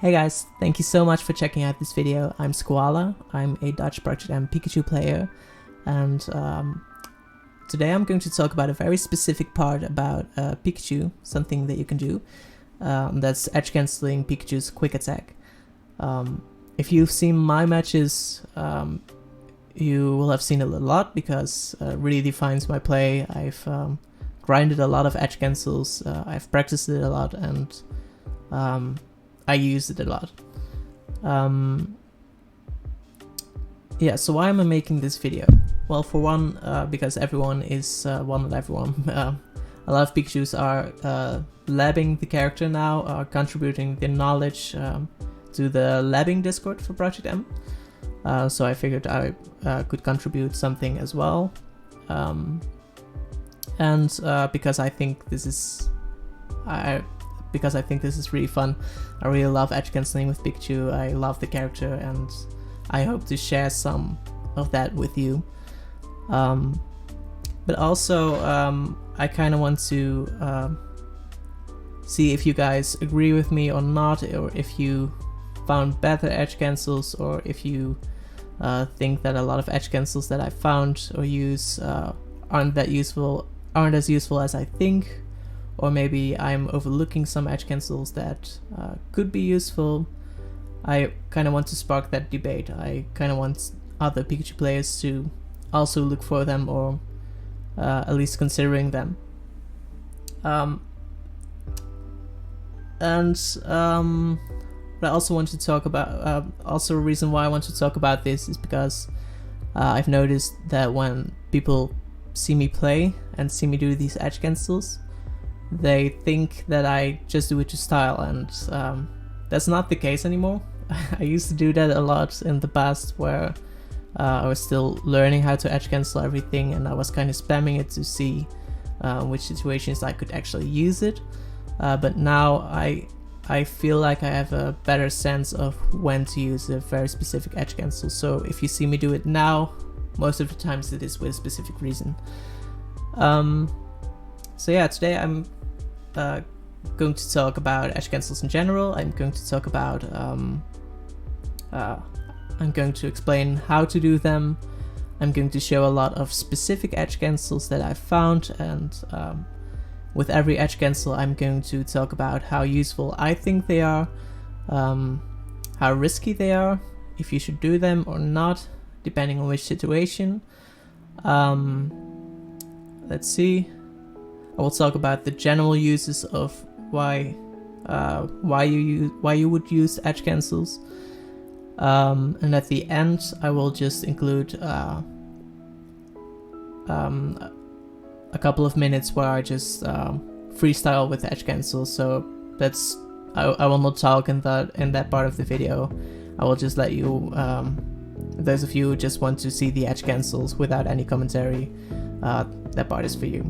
Hey guys, thank you so much for checking out this video. I'm Squala, I'm a Dutch Project M Pikachu player, and today I'm going to talk about a very specific part about Pikachu, something that you can do. That's edge-canceling Pikachu's quick attack. If you've seen my matches, you will have seen it a lot because it really defines my play. I've grinded a lot of edge cancels, I've practiced it a lot, and I use it a lot. Yeah, so why am I making this video? Well, for one, because everyone is one of everyone. A lot of Pikachus are labbing the character now, are contributing their knowledge to the labbing Discord for Project M. So I figured I could contribute something as well. And because I think this is really fun. I really love edge cancelling with Pikachu. I love the character, and I hope to share some of that with you. But also, I kind of want to see if you guys agree with me or not, or if you found better edge cancels, or if you think that a lot of edge cancels that I found or use aren't as useful as I think. Or maybe I'm overlooking some edge cancels that could be useful. I kind of want to spark that debate. I kind of want other Pikachu players to also look for them, or at least considering them. What I also want to talk about, also a reason why I want to talk about this is because I've noticed that when people see me play and see me do these edge cancels, they think that I just do it to style, and that's not the case anymore. I used to do that a lot in the past, where I was still learning how to edge cancel everything, and I was kind of spamming it to see which situations I could actually use it. But now I feel like I have a better sense of when to use a very specific edge cancel. So if you see me do it now, most of the times it is with a specific reason. So yeah, today I'm going to talk about edge cancels in general. I'm going to talk about, I'm going to explain how to do them. I'm going to show a lot of specific edge cancels that I've found, and with every edge cancel I'm going to talk about how useful I think they are, how risky they are, if you should do them or not, depending on which situation. Let's see. I will talk about the general uses of why you would use edge cancels, and at the end I will just include a couple of minutes where I just freestyle with edge cancels. So that's I will not talk in that part of the video. I will just let you, those of you who just want to see the edge cancels without any commentary, that part is for you.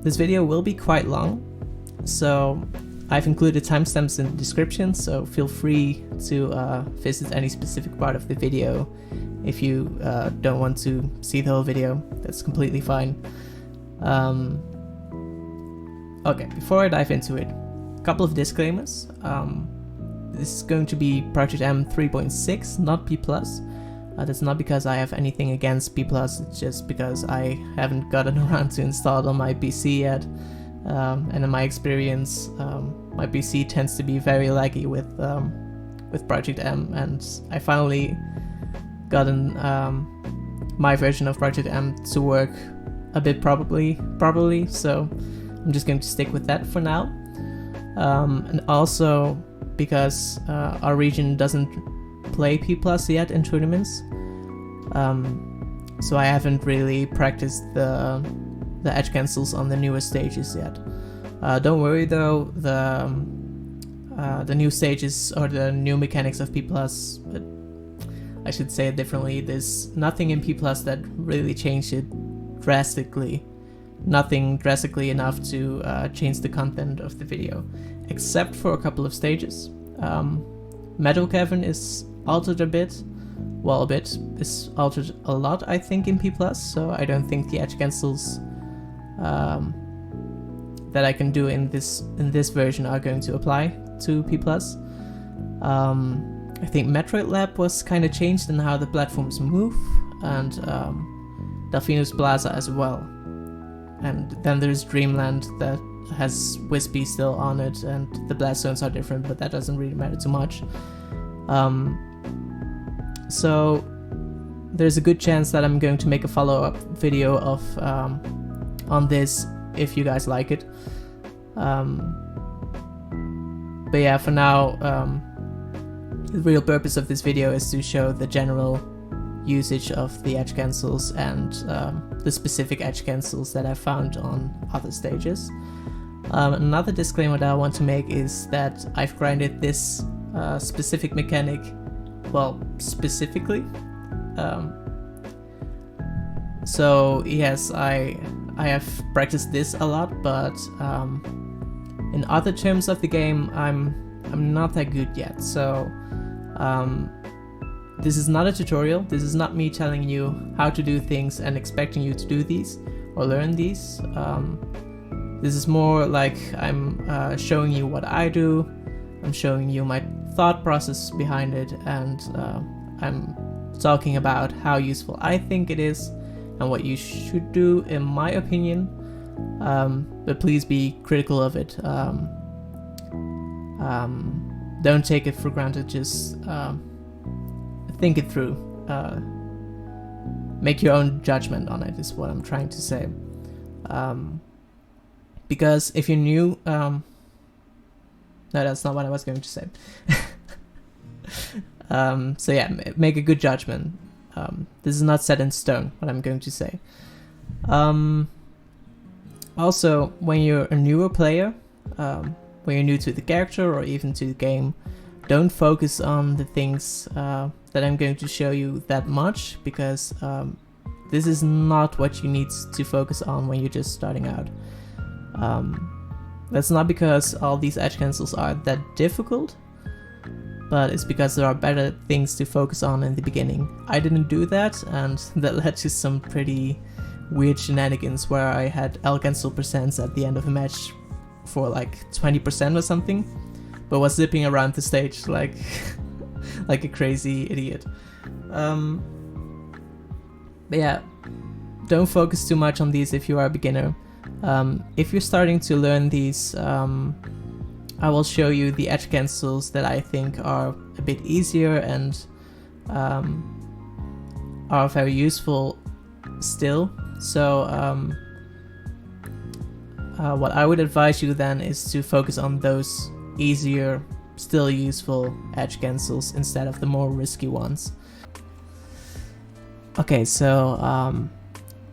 This video will be quite long, so I've included timestamps in the description, so feel free to visit any specific part of the video. If you don't want to see the whole video, that's completely fine. Okay, before I dive into it, a couple of disclaimers. This is going to be Project M 3.6, not P+. That's not because I have anything against P+, it's just because I haven't gotten around to install it on my PC yet. And in my experience, my PC tends to be very laggy with Project M, and I finally gotten my version of Project M to work a bit properly, so I'm just going to stick with that for now. And also because our region doesn't play P+ yet in tournaments, so I haven't really practiced the edge cancels on the newer stages yet. Don't worry though, the new stages or the new mechanics of P+, but I should say it differently, there's nothing in P+ that really changed it drastically. Nothing drastically enough to change the content of the video, except for a couple of stages. Metal Cavern is altered a bit. Well, a bit is altered a lot, I think, in P+, so I don't think the edge cancels that I can do in this version are going to apply to P+. I think Metroid Lab was kind of changed in how the platforms move, and Delfino's Plaza as well. And then there's Dreamland that has Wispy still on it, and the blast zones are different, but that doesn't really matter too much. So there's a good chance that I'm going to make a follow-up video of on this if you guys like it. But yeah, for now, the real purpose of this video is to show the general usage of the edge cancels and the specific edge cancels that I found on other stages. Another disclaimer that I want to make is that I've grinded this specific mechanic, well, specifically. So yes, I have practiced this a lot, but in other terms of the game, I'm not that good yet. So this is not a tutorial. This is not me telling you how to do things and expecting you to do these or learn these. This is more like I'm showing you what I do. I'm showing you my thought process behind it, and I'm talking about how useful I think it is and what you should do in my opinion. But please be critical of it. Don't take it for granted, just think it through. Make your own judgment on it is what I'm trying to say. Because if you're new, no, that's not what I was going to say. So yeah, make a good judgment. This is not set in stone, what I'm going to say. Also, when you're a newer player, when you're new to the character or even to the game, don't focus on the things that I'm going to show you that much, because this is not what you need to focus on when you're just starting out. That's not because all these edge cancels are that difficult, but it's because there are better things to focus on in the beginning. I didn't do that, and that led to some pretty weird shenanigans where I had L cancel percents at the end of a match for like 20% or something, but was zipping around the stage like like a crazy idiot. But yeah, don't focus too much on these if you are a beginner. If you're starting to learn these, I will show you the edge cancels that I think are a bit easier and are very useful still. So what I would advise you then is to focus on those easier, still useful edge cancels instead of the more risky ones. Okay, so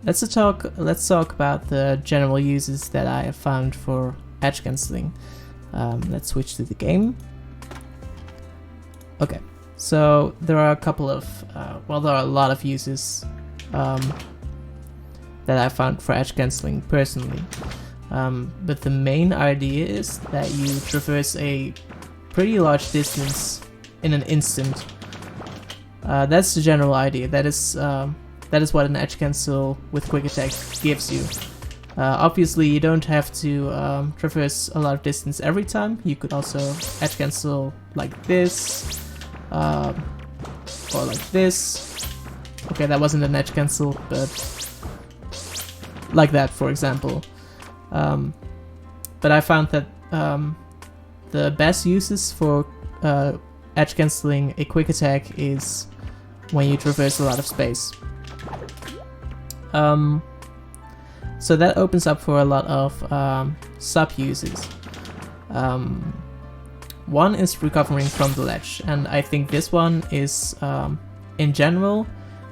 let's talk about the general uses that I have found for edge cancelling. Let's switch to the game. Okay, so there are a couple of, there are a lot of uses that I found for edge cancelling personally. But the main idea is that you traverse a pretty large distance in an instant. That's the general idea. That is what an edge cancel with quick attack gives you. Obviously, you don't have to traverse a lot of distance every time. You could also edge cancel like this, or like this. Okay, that wasn't an edge cancel, but like that, for example. But I found that the best uses for edge cancelling a quick attack is when you traverse a lot of space. So that opens up for a lot of sub-uses. One is recovering from the ledge, and I think this one is, in general,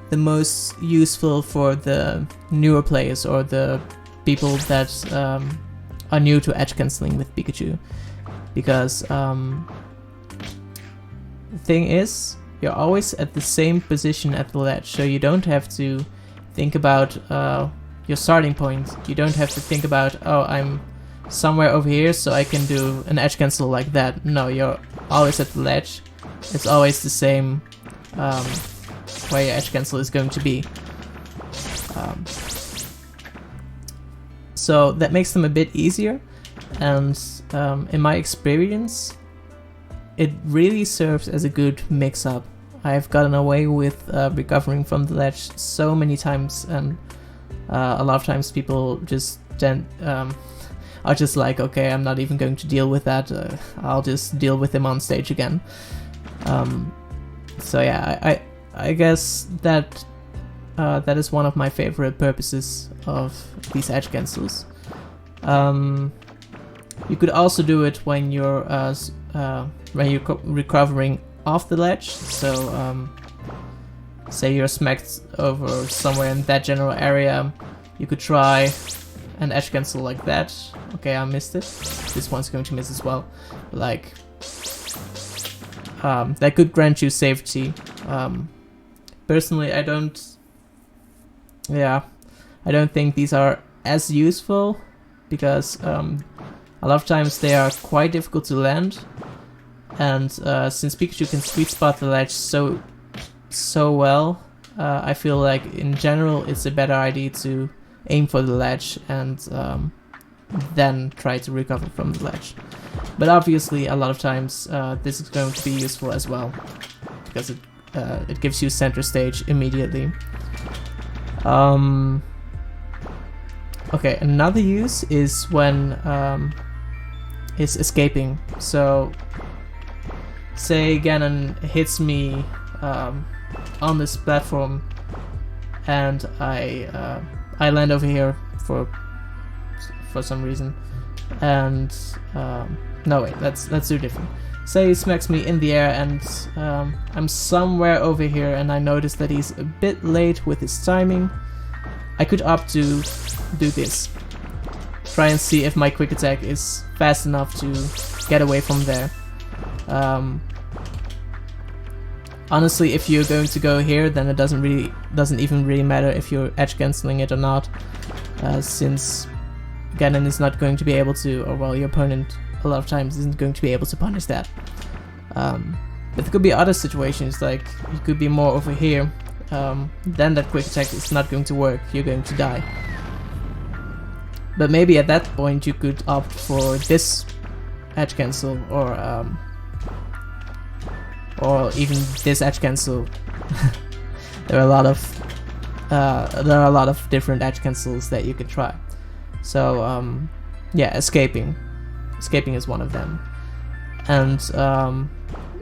the most useful for the newer players or the people that are new to edge cancelling with Pikachu. Because the thing is, you're always at the same position at the ledge, so you don't have to think about your starting point. You don't have to think about, oh, I'm somewhere over here so I can do an edge cancel like that. No, you're always at the ledge. It's always the same where your edge cancel is going to be. So that makes them a bit easier, and in my experience, it really serves as a good mix-up. I've gotten away with recovering from the ledge so many times, and a lot of times people just are just like, okay, I'm not even going to deal with that. I'll just deal with him on stage again. So yeah, I guess that that is one of my favorite purposes of these edge cancels. You could also do it when you're recovering off the ledge. So say you're smacked over somewhere in that general area, you could try an edge cancel like that. Okay, I missed it. This one's going to miss as well. Like that could grant you safety. Personally, I don't think these are as useful, because a lot of times they are quite difficult to land, and since Pikachu can sweet spot the ledge so well, I feel like in general it's a better idea to aim for the ledge and then try to recover from the ledge. But obviously a lot of times this is going to be useful as well, because it gives you center stage immediately. Okay, another use is when is escaping. So say Ganon hits me on this platform, and I land over here for some reason, and no wait, let's do different. Say he smacks me in the air, and I'm somewhere over here, and I notice that he's a bit late with his timing. I could opt to do this. Try and see if my quick attack is fast enough to get away from there. Honestly, if you're going to go here, then it doesn't even really matter if you're edge cancelling it or not, since Ganon is not going to be able to, or well, your opponent a lot of times isn't going to be able to punish that. But there could be other situations, like you could be more over here, then that quick attack is not going to work, you're going to die. But maybe at that point you could opt for this edge cancel, or even this edge cancel. There are a lot of different edge cancels that you could try. So yeah, escaping is one of them. And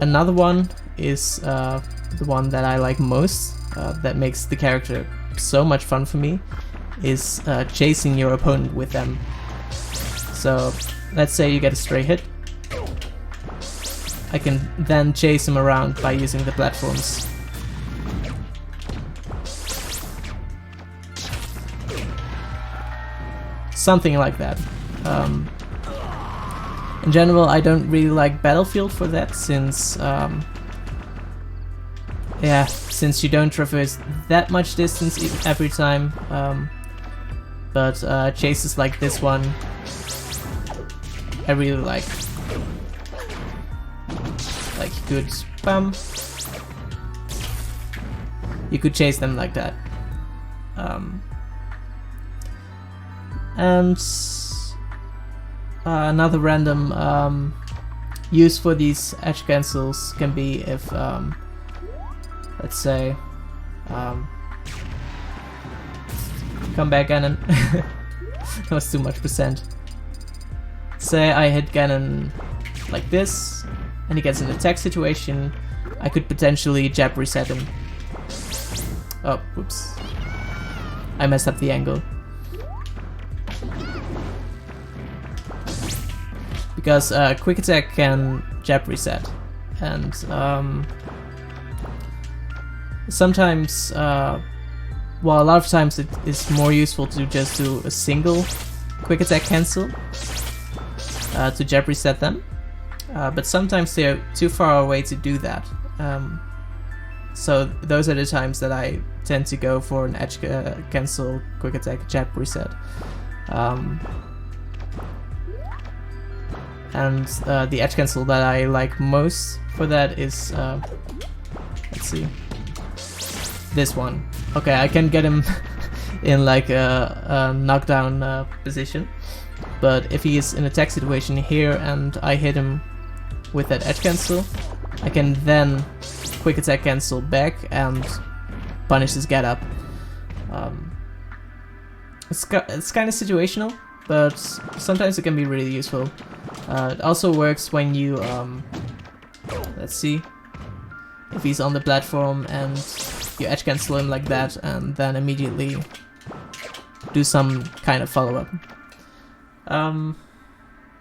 another one is the one that I like most, that makes the character so much fun for me, is chasing your opponent with them. So let's say you get a stray hit. I can then chase him around by using the platforms. Something like that. In general, I don't really like Battlefield for that, since since you don't traverse that much distance every time. But chases like this one, I really like. Like you could chase them like that. And another random use for these edge cancels can be if, let's say, come back Ganon. That was too much percent. Say I hit Ganon like this, and he gets an attack situation. I could potentially jab reset him. Oh, whoops. I messed up the angle. Because quick attack can jab reset, and sometimes, well, a lot of times it is more useful to just do a single quick attack cancel to jab reset them, but sometimes they're too far away to do that. So those are the times that I tend to go for an edge cancel quick attack jab reset. And the edge cancel that I like most for that is, let's see, this one. Okay, I can get him in like a knockdown position, but if he is in attack situation here and I hit him with that edge cancel, I can then quick attack cancel back and punish this get up. It's kind of situational, but sometimes it can be really useful. It also works when you, let's see, if he's on the platform and you edge cancel him like that and then immediately do some kind of follow-up.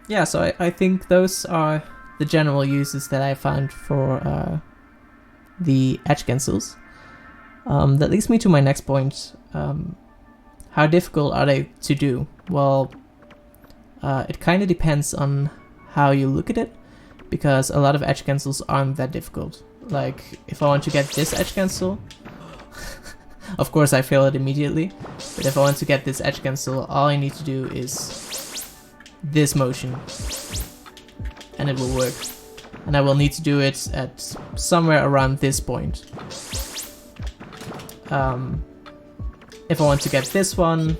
Yeah, so I think those are the general uses that I found for the edge cancels. That leads me to my next point. How difficult are they to do? Well, it kind of depends on how you look at it, because a lot of edge cancels aren't that difficult. Like, if I want to get this edge cancel, of course I fail it immediately, but if I want to get this edge cancel, all I need to do is this motion, and it will work. And I will need to do it at somewhere around this point. If I want to get this one,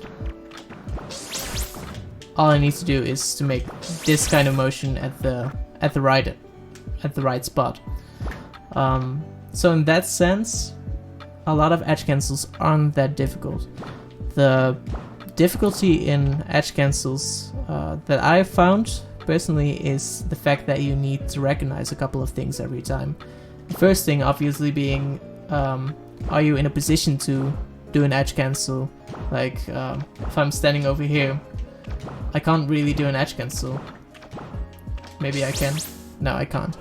all I need to do is to make this kind of motion at the right spot. So in that sense, a lot of edge cancels aren't that difficult. The difficulty in edge cancels that I found personally is the fact that you need to recognize a couple of things every time. The first thing obviously being, are you in a position to do an edge cancel? Like, if I'm standing over here, I can't really do an edge cancel. Maybe I can? No, I can't.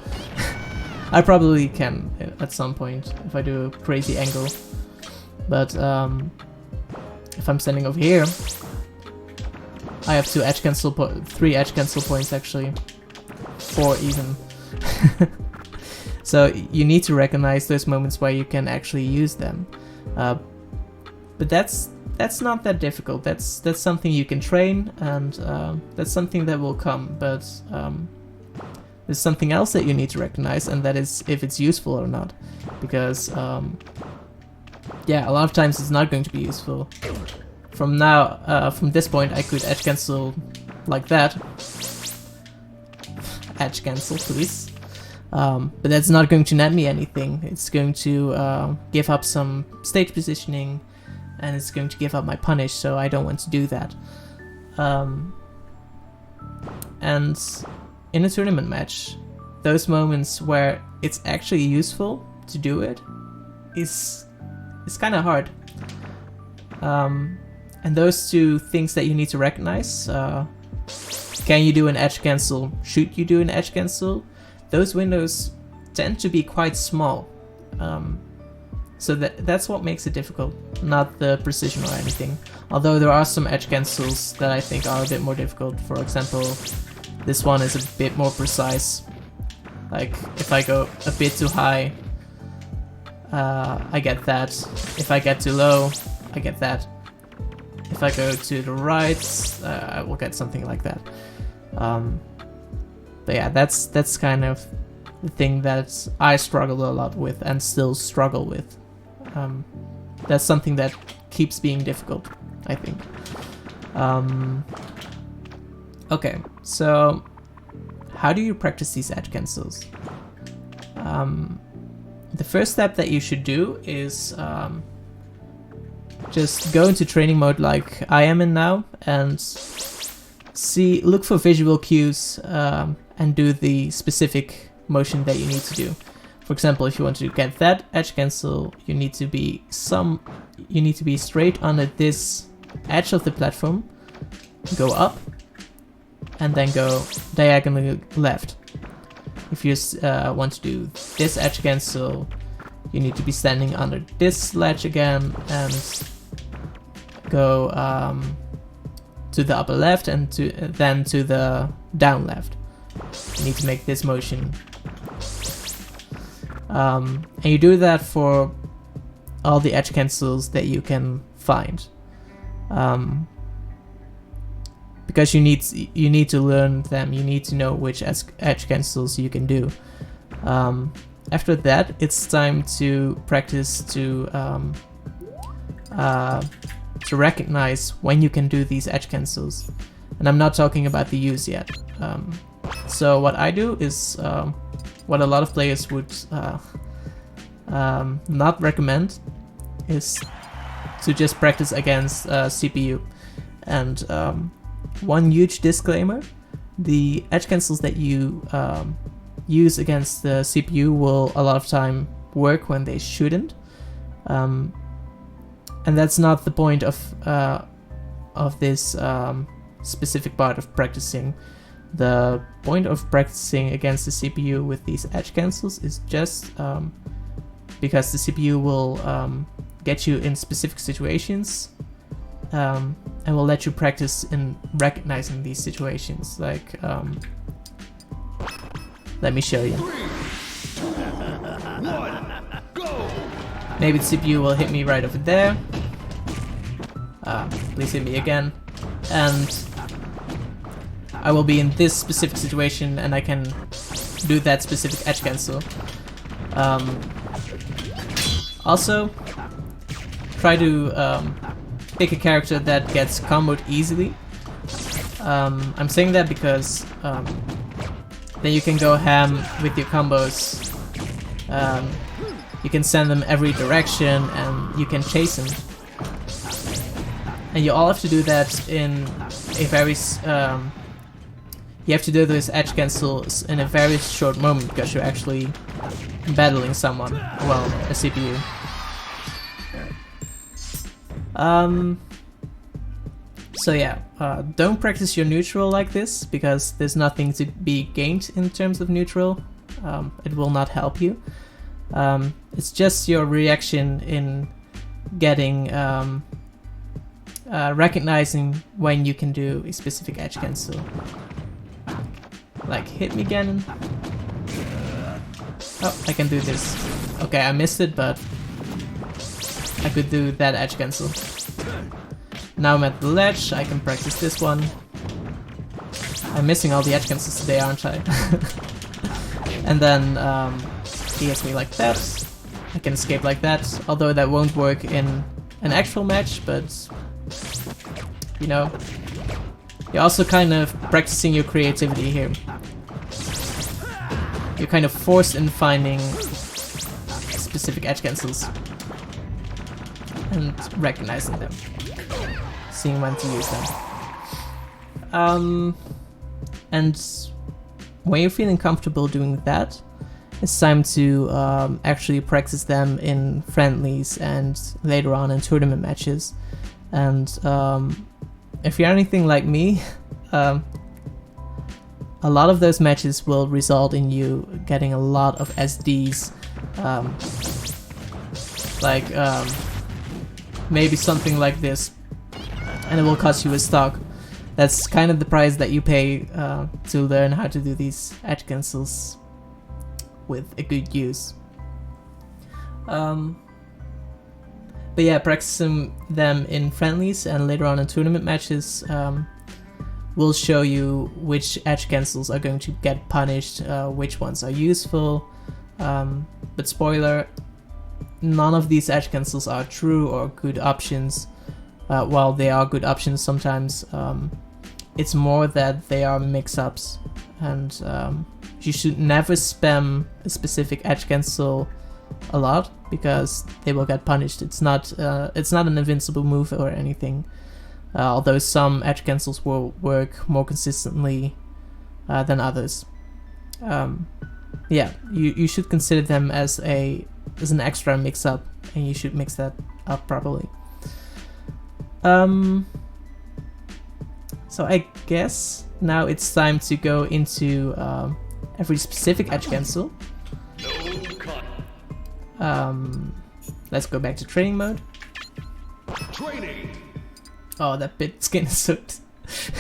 I probably can at some point if I do a crazy angle. But if I'm standing over here, I have three edge cancel points actually. 4 even. So you need to recognize those moments where you can actually use them. But that's not that difficult. That's something you can train, and that's something that will come. But there's something else that you need to recognize, and that is if it's useful or not. Because yeah, a lot of times it's not going to be useful. From this point, I could edge cancel like that. Edge cancel, please. But that's not going to net me anything. It's going to give up some stage positioning, and it's going to give up my punish, so I don't want to do that. And in a tournament match, those moments where it's actually useful to do it is kind of hard. And those two things that you need to recognize, can you do an edge cancel? Should you do an edge cancel? Those windows tend to be quite small. So that's what makes it difficult, not the precision or anything. Although there are some edge cancels that I think are a bit more difficult. For example, this one is a bit more precise. Like, if I go a bit too high, I get that. If I get too low, I get that. If I go to the right, I will get something like that. But yeah, that's kind of the thing that I struggle a lot with and still struggle with. That's something that keeps being difficult, I think. Okay, so how do you practice these edge cancels? The first step that you should do is just go into training mode like I am in now and look for visual cues and do the specific motion that you need to do. For example, if you want to get that edge cancel, you need to be straight under this edge of the platform, go up, and then go diagonally left. If you want to do this edge cancel, you need to be standing under this ledge again and go to the upper left and then to the down left. You need to make this motion. And you do that for all the edge cancels that you can find. Because you need to learn them, you need to know which edge cancels you can do. After that, it's time to practice to recognize when you can do these edge cancels. And I'm not talking about the use yet. So what I do is what a lot of players would not recommend is to just practice against CPU. And one huge disclaimer, the edge cancels that you use against the CPU will a lot of time work when they shouldn't. And that's not the point of this specific part of practicing. The point of practicing against the CPU with these edge cancels is just because the CPU will get you in specific situations and will let you practice in recognizing these situations. Like, let me show you. 3, 2, 1, go! Maybe the CPU will hit me right over there. Please hit me again. And I will be in this specific situation and I can do that specific edge cancel. Also, try to pick a character that gets comboed easily. I'm saying that because then you can go ham with your combos. You can send them every direction and you can chase them. And you all have to do that in a very you have to do those edge cancels in a very short moment because you're actually battling someone, well, a CPU. So yeah, don't practice your neutral like this because there's nothing to be gained in terms of neutral. It will not help you. It's just your reaction in getting recognizing when you can do a specific edge cancel. Like, hit me again. Oh, I can do this. Okay, I missed it, but I could do that edge cancel. Now I'm at the ledge, I can practice this one. I'm missing all the edge cancels today, aren't I? And then he hits me like that. I can escape like that, although that won't work in an actual match, but you know, you're also kind of practicing your creativity here. You're kind of forced in finding specific edge cancels and recognizing them, seeing when to use them. And when you're feeling comfortable doing that, it's time to actually practice them in friendlies and later on in tournament matches. And if you're anything like me, a lot of those matches will result in you getting a lot of SDs, maybe something like this, and it will cost you a stock. That's kind of the price that you pay to learn how to do these edge cancels with a good use. But yeah, practicing them in friendlies and later on in tournament matches will show you which edge cancels are going to get punished, which ones are useful. But spoiler, none of these edge cancels are true or good options. While they are good options sometimes, it's more that they are mix-ups, and you should never spam a specific edge cancel a lot because they will get punished. It's not an invincible move or anything, although some edge cancels will work more consistently than others. Yeah, you should consider them as an extra mix-up, and you should mix that up properly. So I guess now it's time to go into every specific edge cancel. Let's go back to training mode. Training. Oh, that bit skin is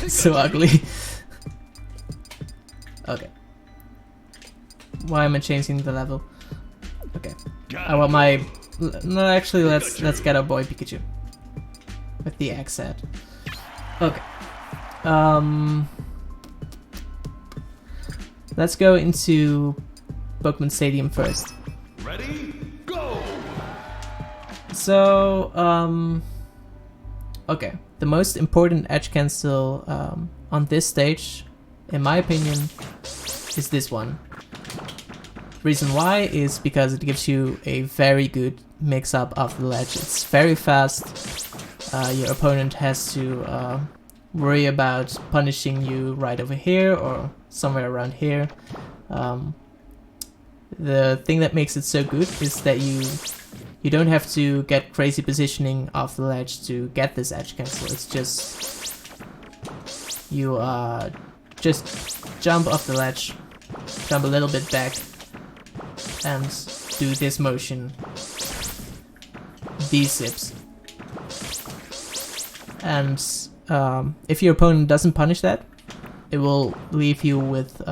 so ugly. Okay. Why am I changing the level? Okay. I want my... No, actually, let's get our boy Pikachu with the X set. Okay. Let's go into Pokémon Stadium first. Ready? Go! So, okay. The most important edge cancel on this stage, in my opinion, is this one. Reason why is because it gives you a very good mix-up of the ledge. It's very fast. Your opponent has to worry about punishing you right over here or somewhere around here. The thing that makes it so good is that you don't have to get crazy positioning off the ledge to get this edge cancel. It's just you just jump off the ledge, jump a little bit back, and do this motion, these zips. And if your opponent doesn't punish that, it will leave you with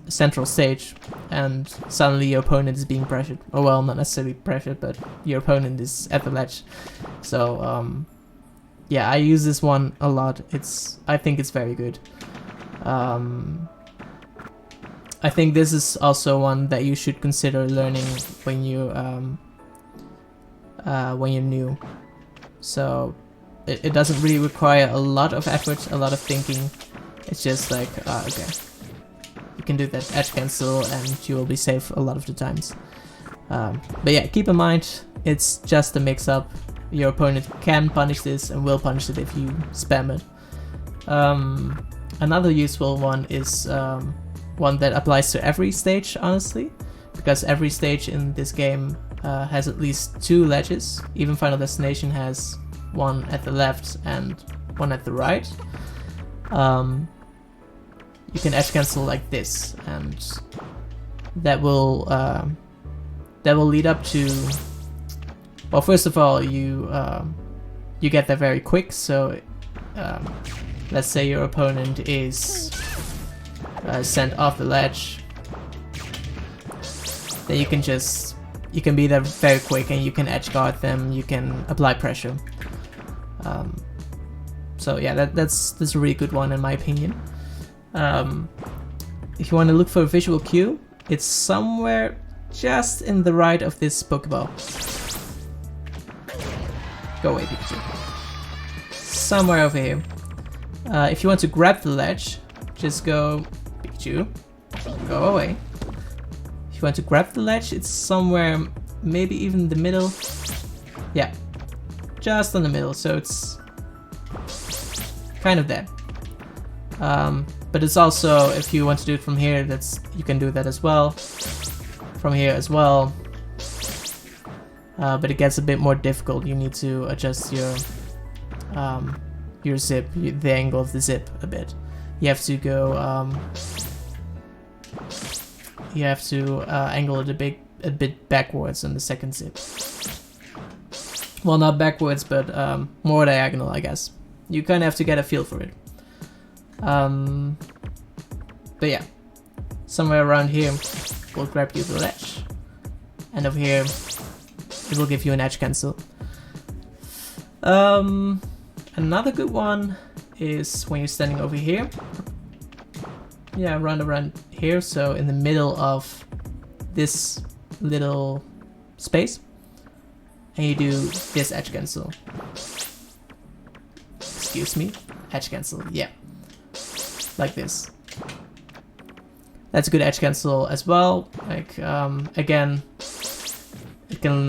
central stage, and suddenly your opponent is being pressured. Oh well, not necessarily pressured, but your opponent is at the ledge. So yeah, I use this one a lot. I think it's very good. I think this is also one that you should consider learning when you're new. So it doesn't really require a lot of effort, a lot of thinking. It's just like, okay, you can do that edge cancel and you will be safe a lot of the times. But yeah, keep in mind, it's just a mix-up. Your opponent can punish this and will punish it if you spam it. Another useful one is one that applies to every stage, honestly, because every stage in this game has at least 2 ledges. Even Final Destination has one at the left and one at the right. You can edge cancel like this, and that will lead up to, well, first of all, you get there very quick. So let's say your opponent is sent off the ledge, then you can be there very quick and you can edge guard them, you can apply pressure. So yeah, that's a really good one in my opinion. If you want to look for a visual cue, it's somewhere just in the right of this Pokeball. Go away, Pikachu. Somewhere over here. If you want to grab the ledge, just go, Pikachu, go away. If you want to grab the ledge, it's somewhere, maybe even the middle. Yeah, just on the middle, so it's kind of there. But it's also, if you want to do it from here, you can do that as well. From here as well. But it gets a bit more difficult. You need to adjust your zip, the angle of the zip a bit. You have to go. You have to angle it a bit backwards on the second zip. Well, not backwards, but more diagonal, I guess. You kind of have to get a feel for it. But yeah, somewhere around here will grab you the ledge, and over here it will give you an edge cancel. Another good one is when you're standing over here. Yeah, around here, so in the middle of this little space, and you do this edge cancel. Excuse me, edge cancel, yeah. Like this. That's a good edge cancel as well. Like, again, it can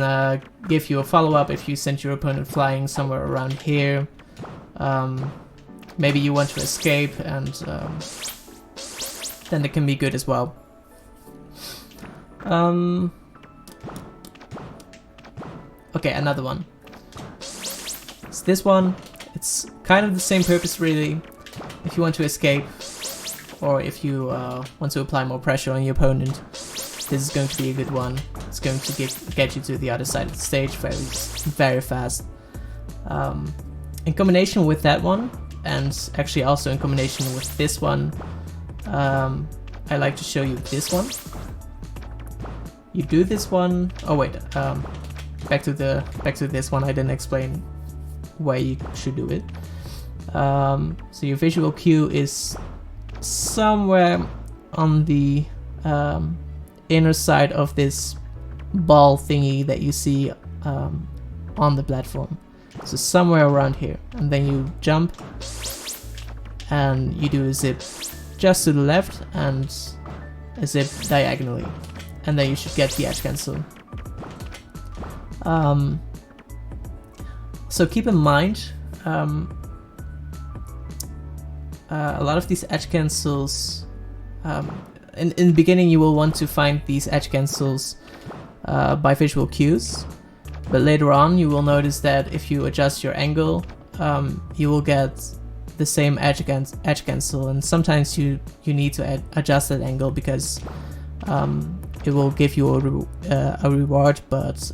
give you a follow-up if you send your opponent flying somewhere around here. Maybe you want to escape, and then it can be good as well. Okay, another one. It's this one. It's kind of the same purpose, really. If you want to escape, or if you want to apply more pressure on your opponent, this is going to be a good one. It's going to get you to the other side of the stage very fast. In combination with that one, and actually also in combination with this one, I like to show you this one. You do this one. Oh wait, back to this one. I didn't explain why you should do it. So your visual cue is somewhere on the inner side of this ball thingy that you see on the platform. So somewhere around here, and then you jump and you do a zip just to the left and a zip diagonally, and then you should get the edge cancel. So keep in mind, a lot of these edge cancels, in the beginning you will want to find these edge cancels by visual cues, but later on you will notice that if you adjust your angle, you will get the same edge cancel, and sometimes you need to adjust that angle because it will give you a reward, but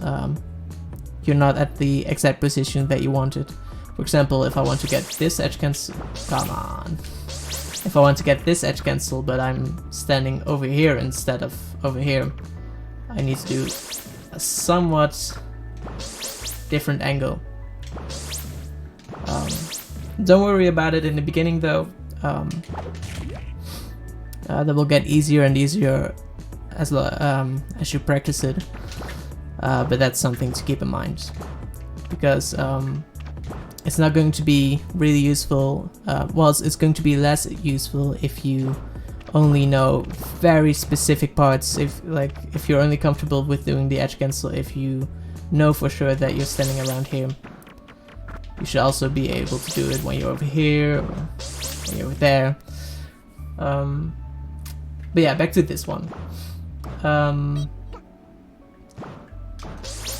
you're not at the exact position that you wanted. For example, if I want to get this edge cancel, come on. If I want to get this edge cancel, but I'm standing over here instead of over here, I need to do a somewhat different angle. Don't worry about it in the beginning though. That will get easier and easier as you practice it. But that's something to keep in mind, because it's not going to be really useful. Well, it's going to be less useful if you only know very specific parts. If you're only comfortable with doing the edge cancel, if you know for sure that you're standing around here, you should also be able to do it when you're over here or when you're over there. But yeah, back to this one.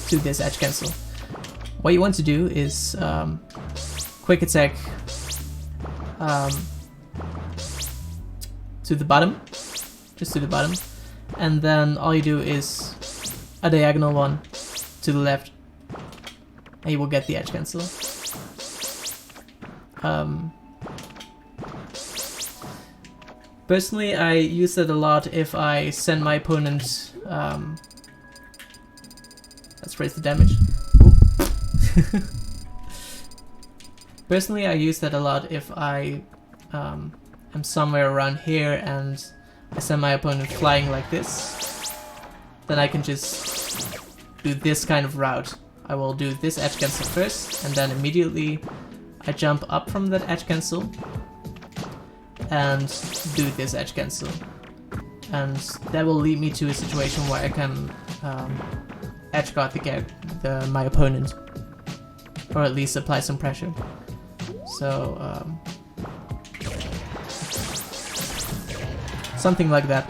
To this edge cancel. What you want to do is quick attack to the bottom, just to the bottom, and then all you do is a diagonal one to the left, and you will get the edge cancel. Personally, I use that a lot if I send my opponent. Let's raise the damage. Personally, I use that a lot if I am somewhere around here and I send my opponent flying like this. Then I can just do this kind of route. I will do this edge cancel first, and then immediately I jump up from that edge cancel and do this edge cancel. And that will lead me to a situation where I can edge guard my opponent, or at least apply some pressure. So something like that.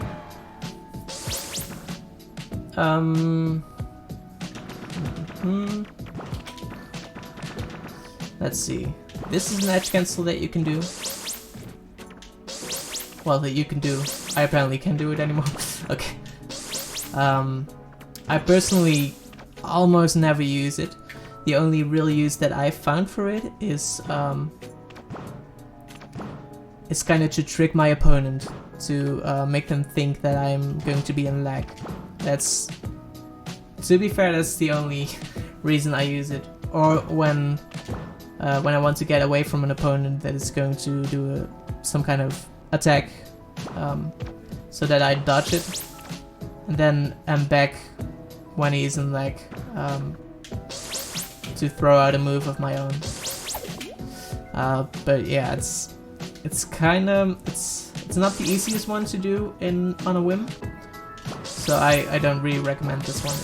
Let's see. This is an edge cancel that you can do. Well, that you can do. I apparently can't do it anymore. Okay. I personally almost never use it. The only real use that I found for it is it's kind of to trick my opponent, to make them think that I'm going to be in lag. That's, to be fair, that's the only reason I use it. Or when I want to get away from an opponent that is going to do some kind of attack, so that I dodge it, and then I'm back when he's in lag, to throw out a move of my own. But yeah, it's not the easiest one to do on a whim, so I don't really recommend this one.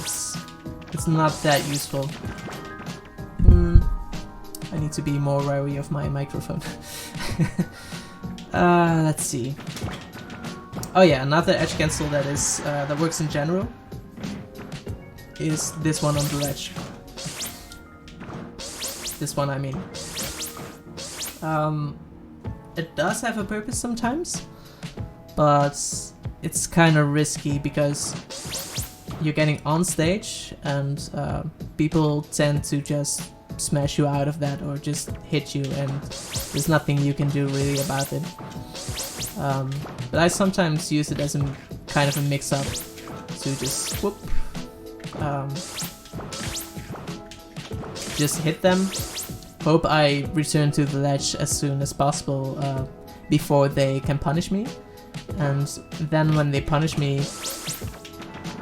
It's not that useful. I need to be more wary of my microphone. Let's see. Oh yeah, another edge cancel that that works in general is this one on the ledge. This one, I mean. It does have a purpose sometimes, but it's kind of risky because you're getting on stage and people tend to just smash you out of that or just hit you, and there's nothing you can do really about it. But I sometimes use it as a kind of a mix-up to just whoop, just hit them, hope I return to the ledge as soon as possible before they can punish me, and then when they punish me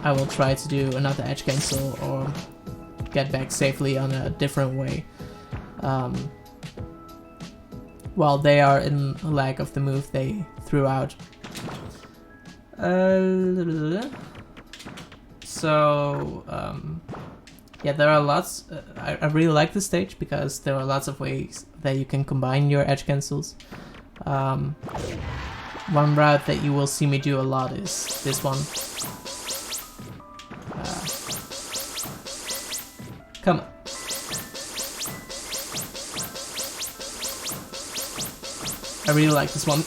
I will try to do another edge cancel or get back safely on a different way, while they are in lag of the move they threw out. So yeah, there are lots. I really like this stage because there are lots of ways that you can combine your edge cancels. One route that you will see me do a lot is this one. Come on. I really like this one.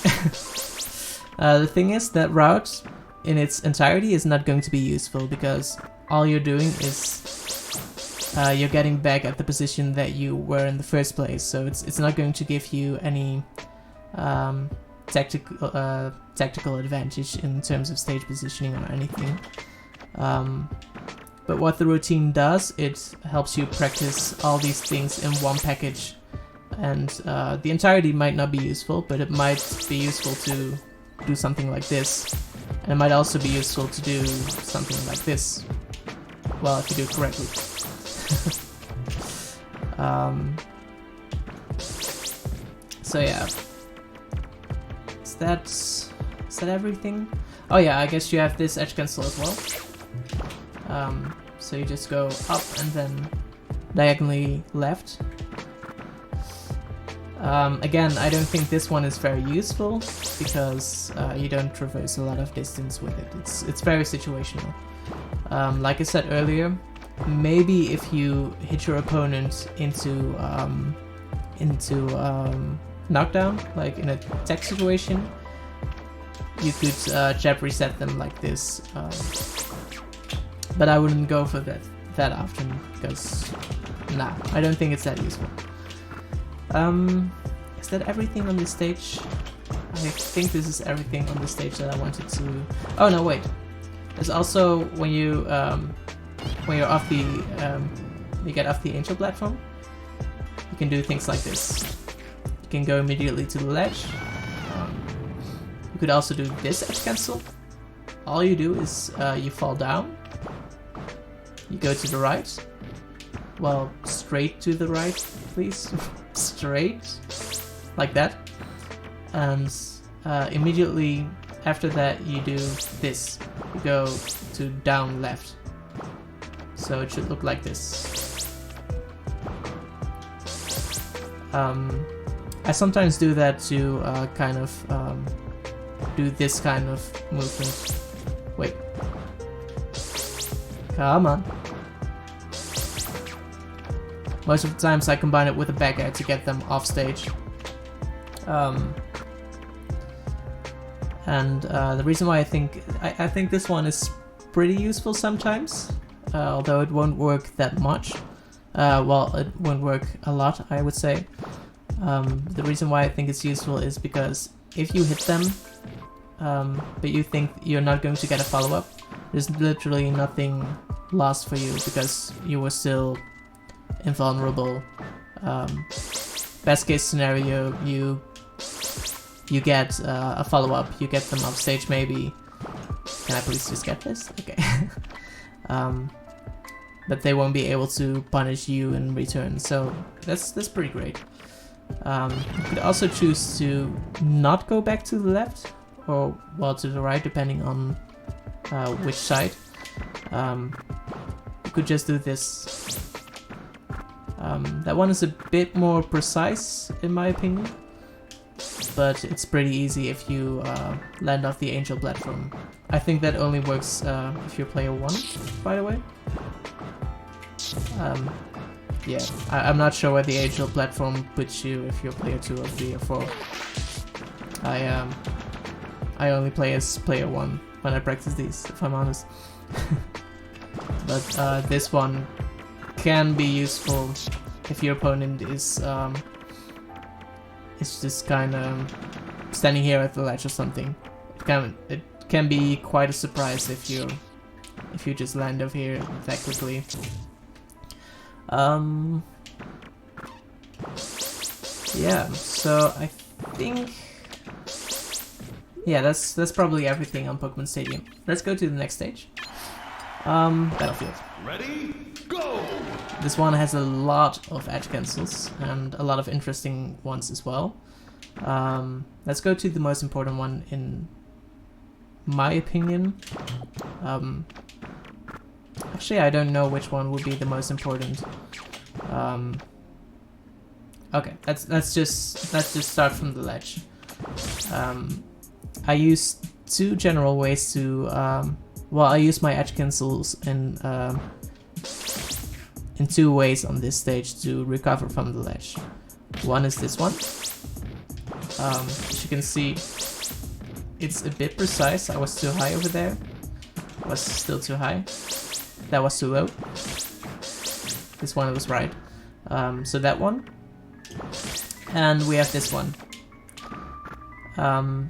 The thing is that route in its entirety is not going to be useful because all you're doing is you're getting back at the position that you were in the first place, so it's not going to give you any tactical advantage in terms of stage positioning or anything. But what the routine does, it helps you practice all these things in one package, and the entirety might not be useful, but it might be useful to do something like this, and it might also be useful to do something like this. Well, if you do it correctly. So yeah, is that everything? Oh yeah, I guess you have this edge cancel as well. So you just go up and then diagonally left. Again, I don't think this one is very useful because you don't traverse a lot of distance with it. It's very situational. Like I said earlier, maybe if you hit your opponent into knockdown, like in a tech situation, you could jab reset them like this. But I wouldn't go for that often because, nah, I don't think it's that useful. Is that everything on this stage? I think this is everything on the stage that I wanted to. Oh no, wait. There's also when you're off the you get off the angel platform, you can do things like this. You can go immediately to the ledge. You could also do this edge cancel. All you do is you fall down. You go to the right. Well, straight to the right, please. Straight, like that. And immediately after that, you do this. You go to down left. So it should look like this. I sometimes do that to kind of do this kind of movement. Wait. Come on. Most of the times I combine it with a back air to get them off stage. And the reason why I think this one is pretty useful sometimes, although it won't work that much. Well, it won't work a lot, I would say. The reason why I think it's useful is because if you hit them, but you think you're not going to get a follow-up, there's literally nothing lost for you because you were still invulnerable. Best case scenario, you get a follow-up, you get them off stage maybe. Can I please just get this? Okay. But they won't be able to punish you in return, so that's pretty great. You could also choose to not go back to the left, or well, to the right, depending on which side. You could just do this. That one is a bit more precise, in my opinion, but it's pretty easy if you land off the angel platform. I think that only works if you're player 1, by the way. Yeah, I'm not sure where the angel platform puts you if you're player 2 or 3 or 4. I only play as player 1 when I practice these, if I'm honest. But this one can be useful if your opponent is just kind of standing here at the ledge or something. It can be quite a surprise if you just land over here that quickly. Yeah, so I think, yeah, that's probably everything on Pokémon Stadium. Let's go to the next stage. Battlefield. Ready, go! This one has a lot of edge cancels and a lot of interesting ones as well. Let's go to the most important one in my opinion. Actually, I don't know which one would be the most important. Okay, let's just start from the ledge. I use two general ways to well, I use my edgecancels in two ways on this stage to recover from the ledge. One is this one. As you can see, it's a bit precise. I was too high over there. Was still too high. That was too low. This one was right. So that one. And we have this one. At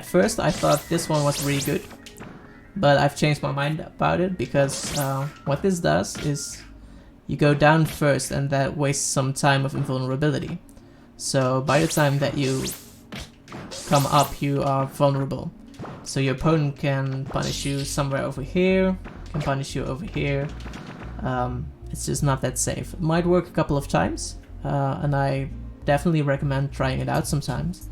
first I thought this one was really good, but I've changed my mind about it because what this does is you go down first and that wastes some time of invulnerability. So by the time that you come up, you are vulnerable. So your opponent can punish you somewhere over here, can punish you over here. It's just not that safe. It might work a couple of times, and I definitely recommend trying it out sometimes.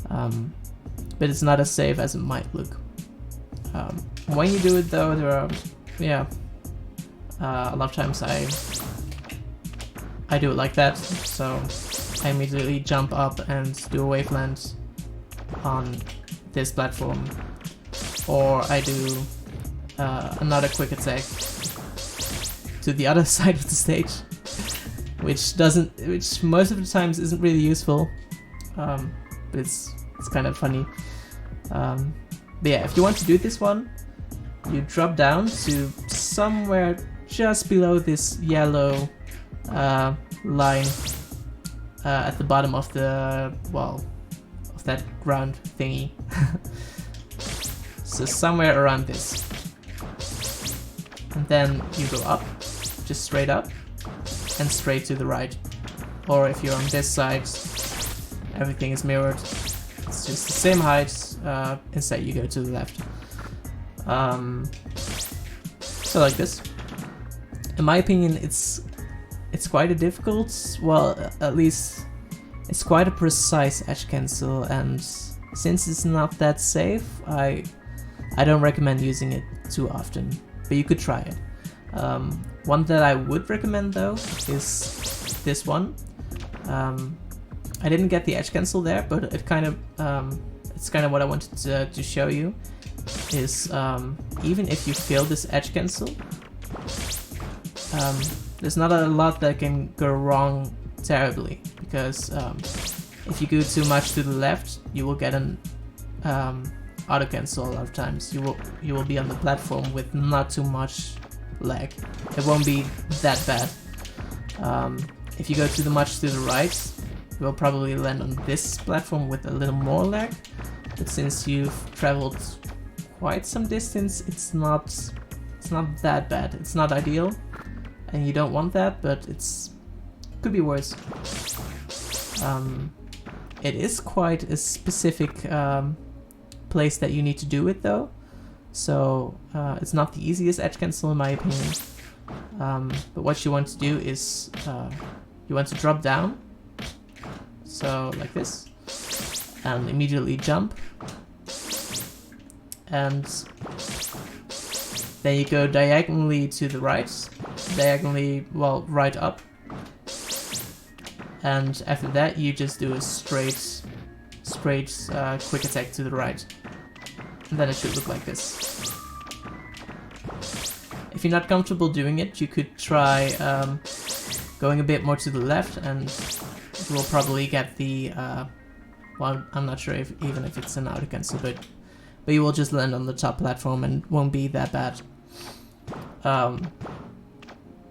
But it's not as safe as it might look. When you do it though, there are, a lot of times I do it like that, so I immediately jump up and do a waveland on this platform, or I do another quick attack to the other side of the stage, which most of the times isn't really useful, but it's kind of funny. But yeah, if you want to do this one, you drop down to somewhere just below this yellow line at the bottom of the, well, of that ground thingy. So somewhere around this. And then you go up, just straight up, and straight to the right. Or if you're on this side, everything is mirrored. It's just the same height, instead you go to the left. So like this. In my opinion, it's quite a difficult, well, at least it's quite a precise edge cancel, and since it's not that safe, I don't recommend using it too often, but you could try it. One that I would recommend though is this one. I didn't get the edge cancel there, but it kind of it's kind of what I wanted to show you. Is even if you fail this edge cancel, there's not a lot that can go wrong terribly, because if you go too much to the left, you will get an auto cancel a lot of times. You will be on the platform with not too much lag. It won't be that bad. If you go too much to the right, you will probably land on this platform with a little more lag. But since you've traveled quite some distance, it's not that bad. It's not ideal, and you don't want that, but could be worse. It is quite a specific place that you need to do it though, so it's not the easiest edge cancel in my opinion. But what you want to do is you want to drop down, so like this, and immediately jump, and then you go diagonally to the right, right up, and after that you just do a straight quick attack to the right, and then it should look like this. If you're not comfortable doing it, you could try going a bit more to the left, and it will probably get the well, I'm not sure even if it's an auto cancel, but you will just land on the top platform and won't be that bad.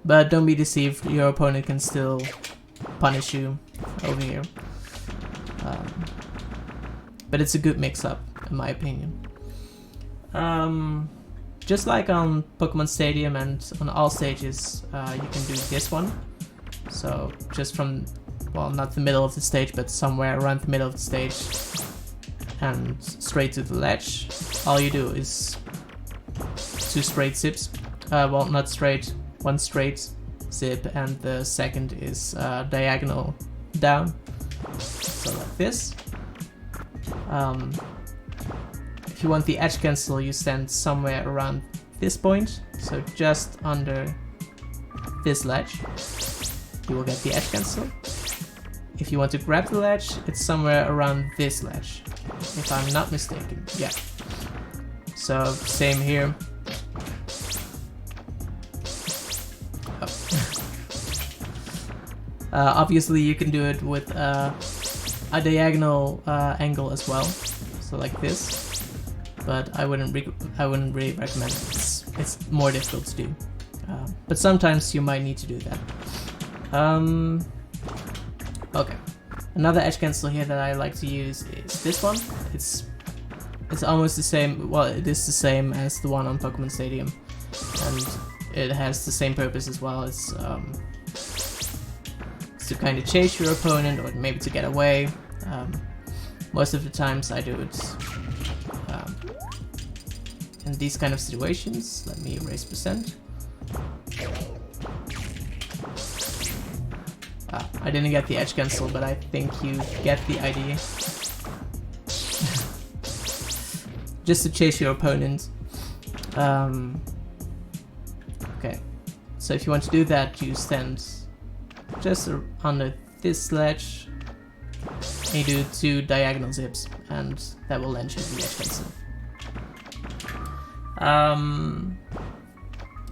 But don't be deceived, your opponent can still punish you over here. But it's a good mix-up, in my opinion. Just like on Pokémon Stadium and on all stages, you can do this one. So just from, well, not the middle of the stage, but somewhere around the middle of the stage, and straight to the ledge. All you do is two straight zips. Well, not straight, one straight zip, and the second is diagonal down. So like this. If you want the edge cancel, you stand somewhere around this point, so just under this ledge, you will get the edge cancel. If you want to grab the ledge, it's somewhere around this ledge, if I'm not mistaken. Yeah. So same here. Oh. Obviously, you can do it with a diagonal angle as well, so like this. But I wouldn't really recommend it. It's more difficult to do. But sometimes you might need to do that. Okay. Another edge cancel here that I like to use is this one. It's almost the same. Well, it is the same as the one on Pokémon Stadium, and it has the same purpose as well. It's to kind of chase your opponent or maybe to get away. Most of the times I do it in these kind of situations. Let me erase percent. I didn't get the edge cancel, but I think you get the idea. Just to chase your opponent. Okay, so if you want to do that, you stand just under this ledge and you do 2 diagonal zips, and that will land you the edge cancel.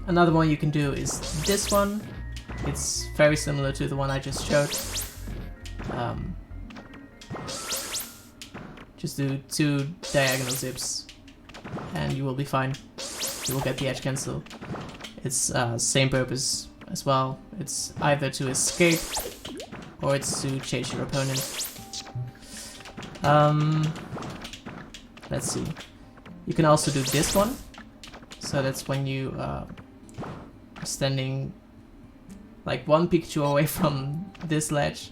Another one you can do is this one. It's very similar to the one I just showed. Just do 2 diagonal zips and you will be fine. You will get the edge cancel. It's same purpose as well. It's either to escape or it's to chase your opponent. Let's see. You can also do this one. So that's when you are standing like 1 Pikachu away from this ledge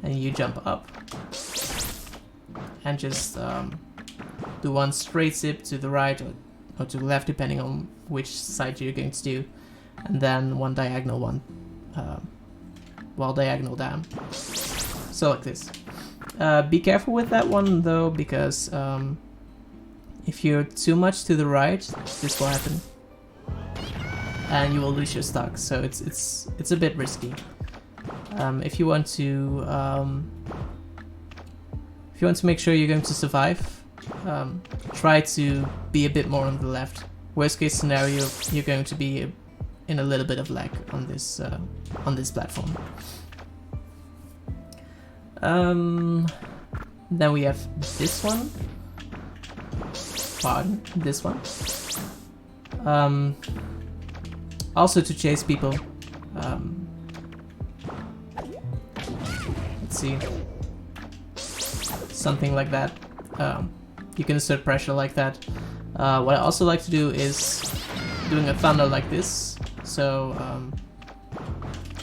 and you jump up and just do 1 straight zip to the right or to the left, depending on which side you're going to do, and then 1 diagonal one while diagonal down. So like this. Be careful with that one though, because if you're too much to the right, this will happen, and you will lose your stock. So it's a bit risky. If you want to make sure you're going to survive, try to be a bit more on the left. Worst case scenario, you're going to be in a little bit of lag on this platform. Then we have this one. Pardon, this one. Also to chase people. Let's see. Something like that. You can assert pressure like that. What I also like to do is doing a thunder like this. So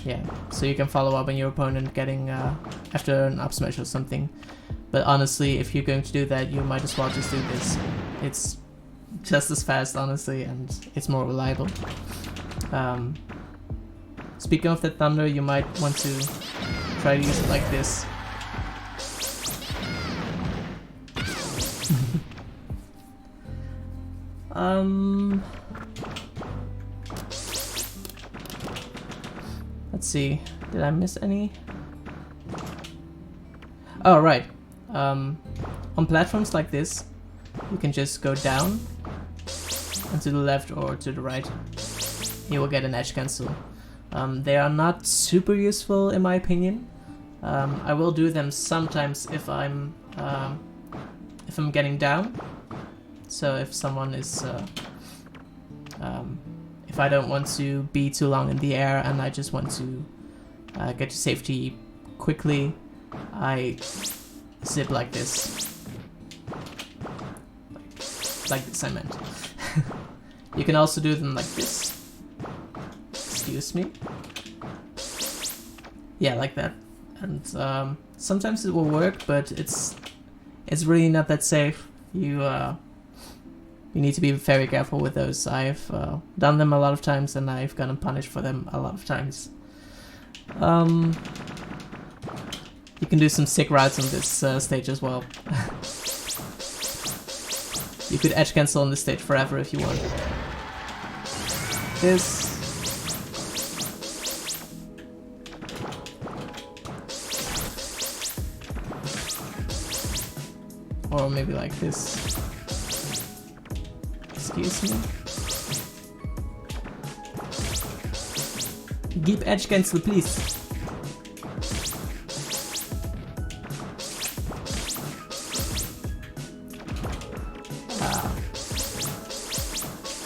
yeah, so you can follow up on your opponent getting after an up smash or something. But honestly, if you're going to do that, you might as well just do this. It's just as fast, honestly, and it's more reliable. Speaking of that thunder, you might want to try to use it like this. Let's see, did I miss any? Oh, right. On platforms like this, you can just go down and to the left or to the right. You will get an edge cancel. They are not super useful in my opinion. I will do them sometimes if I'm getting down. So if someone is, if I don't want to be too long in the air and I just want to get to safety quickly, I zip like this. Like this, I meant. You can also do them like this. Excuse me. Yeah, like that. And sometimes it will work, but it's really not that safe. You need to be very careful with those. I've done them a lot of times and I've gotten punished for them a lot of times. You can do some sick routes on this stage as well. You could edge cancel on this stage forever if you want. This. Or maybe like this. Excuse me. Keep edge cancel, please.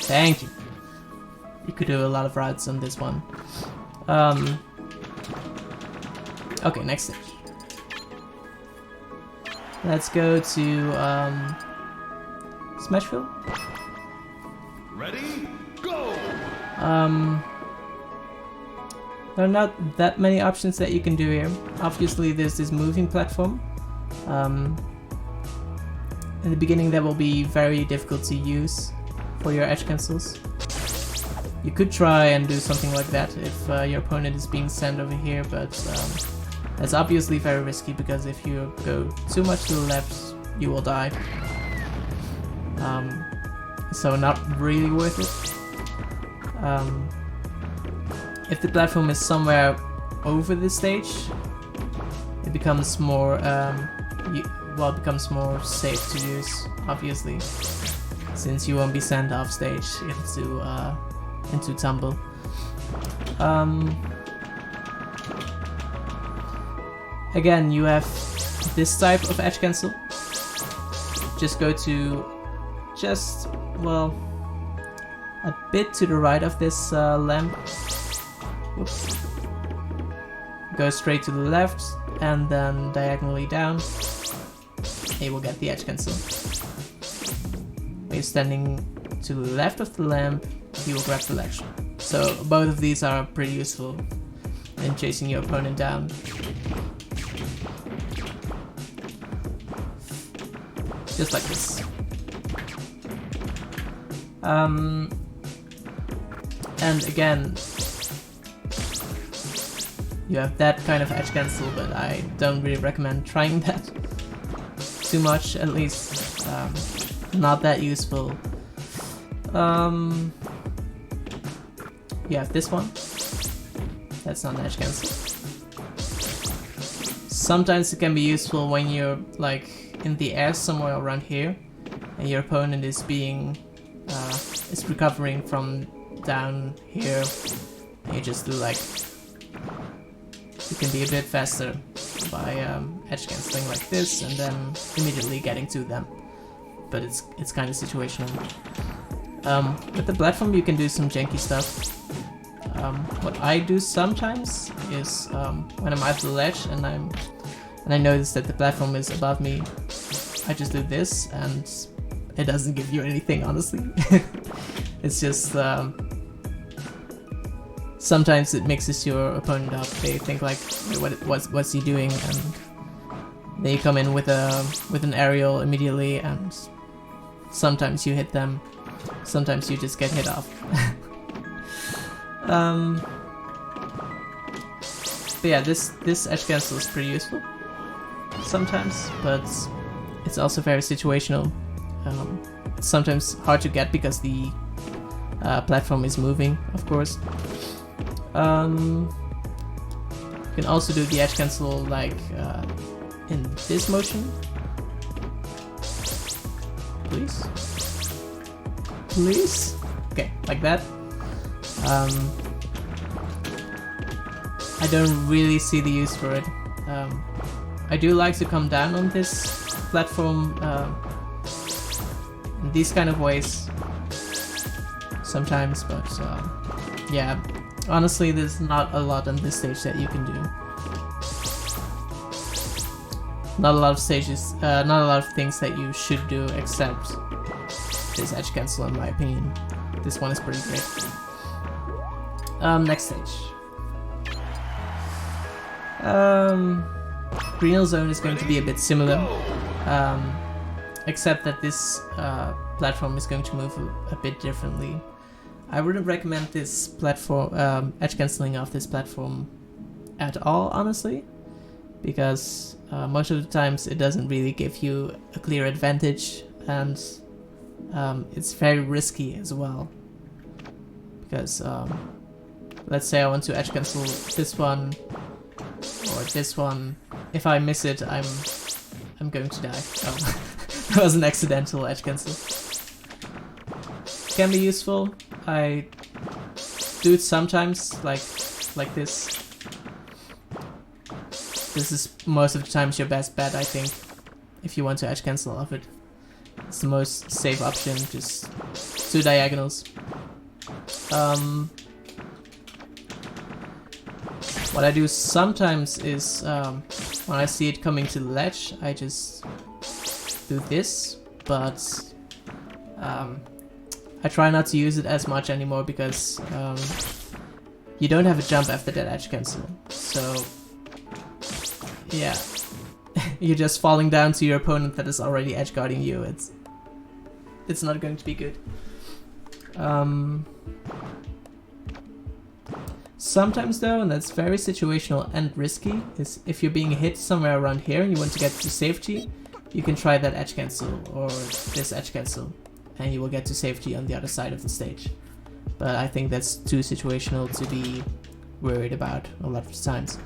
Thank you. You could do a lot of routes on this one. Okay, next stage. Let's go to Smashville. Ready? Go! There are not that many options that you can do here. Obviously there's this moving platform. In the beginning that will be very difficult to use for your edge cancels. You could try and do something like that if your opponent is being sent over here, but that's obviously very risky because if you go too much to the left, you will die. So not really worth it. If the platform is somewhere over this stage, it becomes more it becomes more safe to use, obviously, since you won't be sent off stage into tumble. Again, you have this type of edge cancel. Just go to a bit to the right of this lamp. Whoops. Go straight to the left and then diagonally down. You will get the edge cancel. When you're standing to the left of the lamp, you will grab the ledge. So both of these are pretty useful in chasing your opponent down. Just like this. And again, you have that kind of edge cancel, but I don't really recommend trying that too much, at least. Not that useful. You have this one. That's not an edge cancel. Sometimes it can be useful when you're like in the air somewhere around here, and your opponent is is recovering from down here. And you just do like, you can be a bit faster by edge cancelling like this and then immediately getting to them. But it's kind of situational. With the platform you can do some janky stuff. What I do sometimes is when I'm at the ledge and I notice that the platform is above me, I just do this and it doesn't give you anything, honestly. It's just sometimes it mixes your opponent up. They think like, what's he doing? And they come in with an aerial immediately, and sometimes you hit them, sometimes you just get hit off. But yeah, this edge cancel is pretty useful sometimes, but it's also very situational. It's sometimes hard to get because the platform is moving, of course. You can also do the edge cancel like in this motion. Please? Please? Okay, like that. I don't really see the use for it. I do like to come down on this platform in these kind of ways sometimes, but yeah, honestly there's not a lot on this stage that you can do. Not a lot of stages, not a lot of things that you should do except this edge cancel, in my opinion. This one is pretty great. Next stage. Green Zone is going to be a bit similar, except that this platform is going to move a bit differently. I wouldn't recommend this platform, edge cancelling off this platform at all, honestly, because most of the times it doesn't really give you a clear advantage, and it's very risky as well. Because let's say I want to edge cancel this one or this one. If I miss it, I'm going to die. Oh, that was an accidental edge cancel. Can be useful. I do it sometimes, like this. This is most of the times your best bet, I think, if you want to edge cancel off it. It's the most safe option, just 2 diagonals. What I do sometimes is, when I see it coming to the ledge, I just do this, but I try not to use it as much anymore because you don't have a jump after that edge cancel. So yeah, you're just falling down to your opponent that is already edge guarding you. It's not going to be good. Sometimes though, and that's very situational and risky, is if you're being hit somewhere around here and you want to get to safety, you can try that edge cancel or this edge cancel, and you will get to safety on the other side of the stage. But I think that's too situational to be worried about a lot of the times.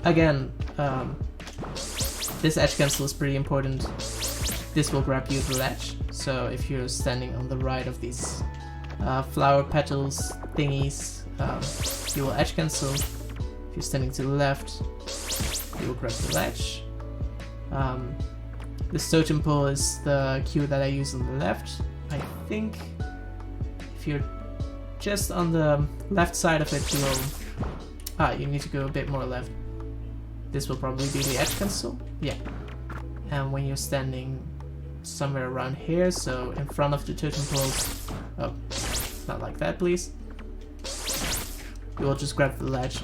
Again, this edge cancel is pretty important. This will grab you the ledge, so if you're standing on the right of these flower petals thingies, you will edge cancel. If you're standing to the left, you will grab the ledge. This totem pole is the cue that I use on the left. I think if you're just on the left side of it, you will... you need to go a bit more left. This will probably be the edge cancel. Yeah. And when you're standing somewhere around here, so in front of the totem poles... Oh, not like that, please. You will just grab the ledge.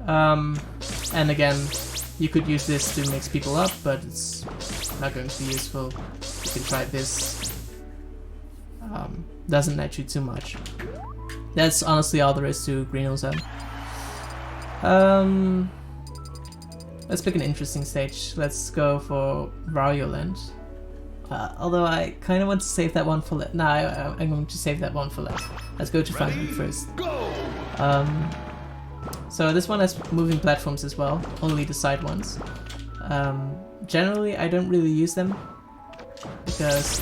And again, you could use this to mix people up, but it's not going to be useful. You can try this. Doesn't net you too much. That's honestly all there is to Green Hill Zone. Let's pick an interesting stage. Let's go for Wario Land. Although I kind of want to save that one for last. Nah, I'm going to save that one for last. Let's go to Fountain first. So this one has moving platforms as well, only the side ones. Generally, I don't really use them because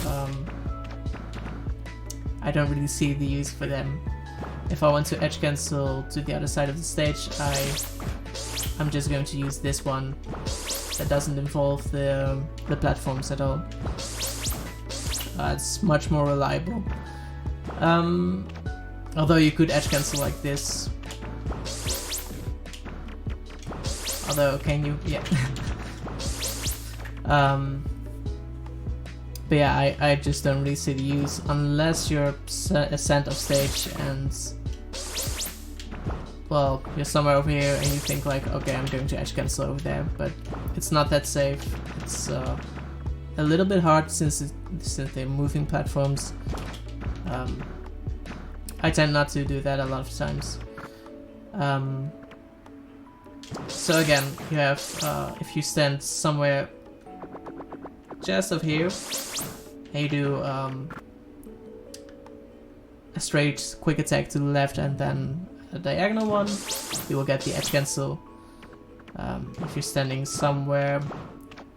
I don't really see the use for them. If I want to edge cancel to the other side of the stage, I'm just going to use this one that doesn't involve the platforms at all. It's much more reliable. Although you could edge cancel like this. Although, can you? Yeah. But yeah, I just don't really see the use unless you're ascent of stage and, well, you're somewhere over here and you think like, okay, I'm going to edge cancel over there, but it's not that safe. It's a little bit hard since they're moving platforms. I tend not to do that a lot of times. So again, you have, if you stand somewhere just over here, and you do a straight quick attack to the left and then a diagonal one, you will get the edge cancel. If you're standing somewhere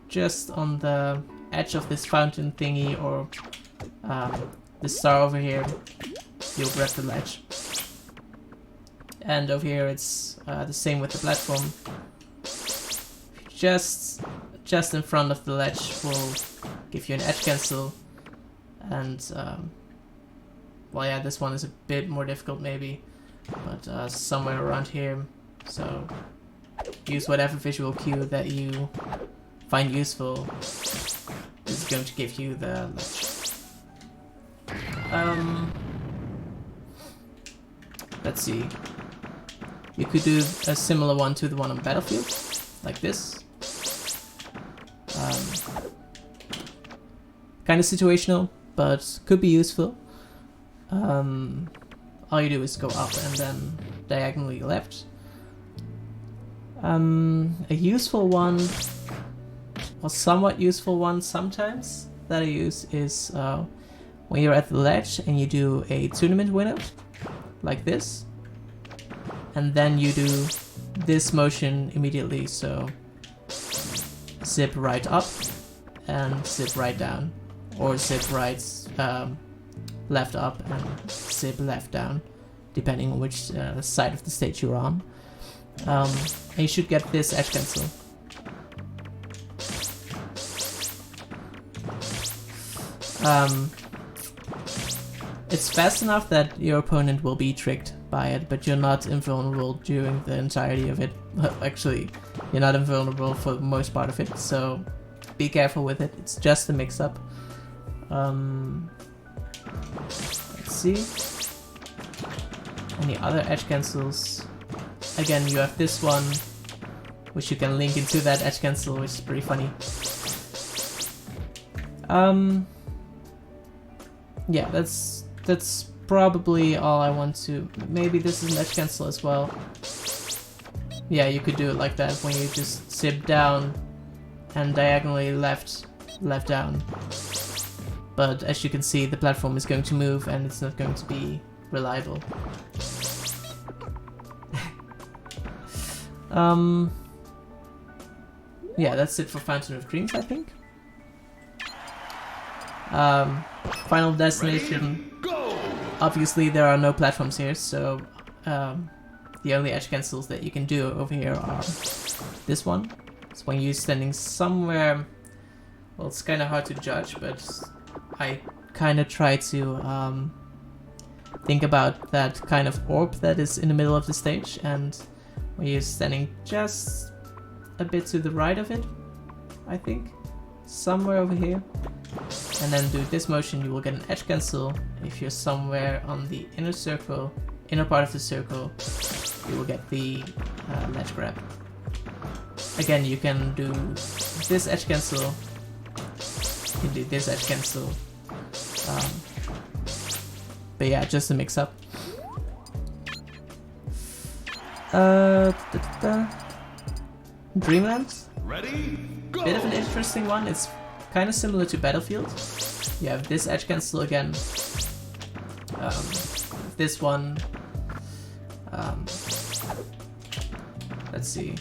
just on the edge of this fountain thingy or this star over here, you'll grab the ledge. And over here it's the same with the platform. Just in front of the ledge will give you an edge cancel, and well, yeah, this one is a bit more difficult maybe, but somewhere around here. So use whatever visual cue that you find useful. This is going to give you the ledge. Let's see. You could do a similar one to the one on Battlefield, like this. Kind of situational, but could be useful. All you do is go up and then diagonally left. A useful one, or somewhat useful one sometimes, that I use is when you're at the ledge and you do a tournament winner, like this, and then you do this motion immediately, so zip right up and zip right down, or zip right left up and zip left down, depending on which side of the stage you're on. And you should get this edge cancel. It's fast enough that your opponent will be tricked by it, but you're not invulnerable during the entirety of it. Actually, you're not invulnerable for the most part of it, so be careful with it. It's just a mix-up. Let's see. Any other edge cancels? Again, you have this one, which you can link into that edge cancel, which is pretty funny. Yeah, that's probably all I want to. Maybe this is an edge cancel as well. Yeah, you could do it like that when you just zip down and diagonally left down. But as you can see, the platform is going to move and it's not going to be reliable. Yeah, that's it for Fountain of Dreams, I think. Final Destination. Obviously, there are no platforms here, so the only edge cancels that you can do over here are this one. It's when you're standing somewhere. Well, it's kind of hard to judge, but I kind of try to think about that kind of orb that is in the middle of the stage, and when you're standing just a bit to the right of it, I think, somewhere over here, and then do this motion, you will get an edge cancel. If you're somewhere on the inner circle, inner part of the circle, you will get the ledge grab. Again, you can do this edge cancel, you can do this edge cancel, but yeah, just a mix up. Dreamland? Ready? Go! Bit of an interesting one. It's kind of similar to Battlefield. You have this edge cancel again. This one. Let's see.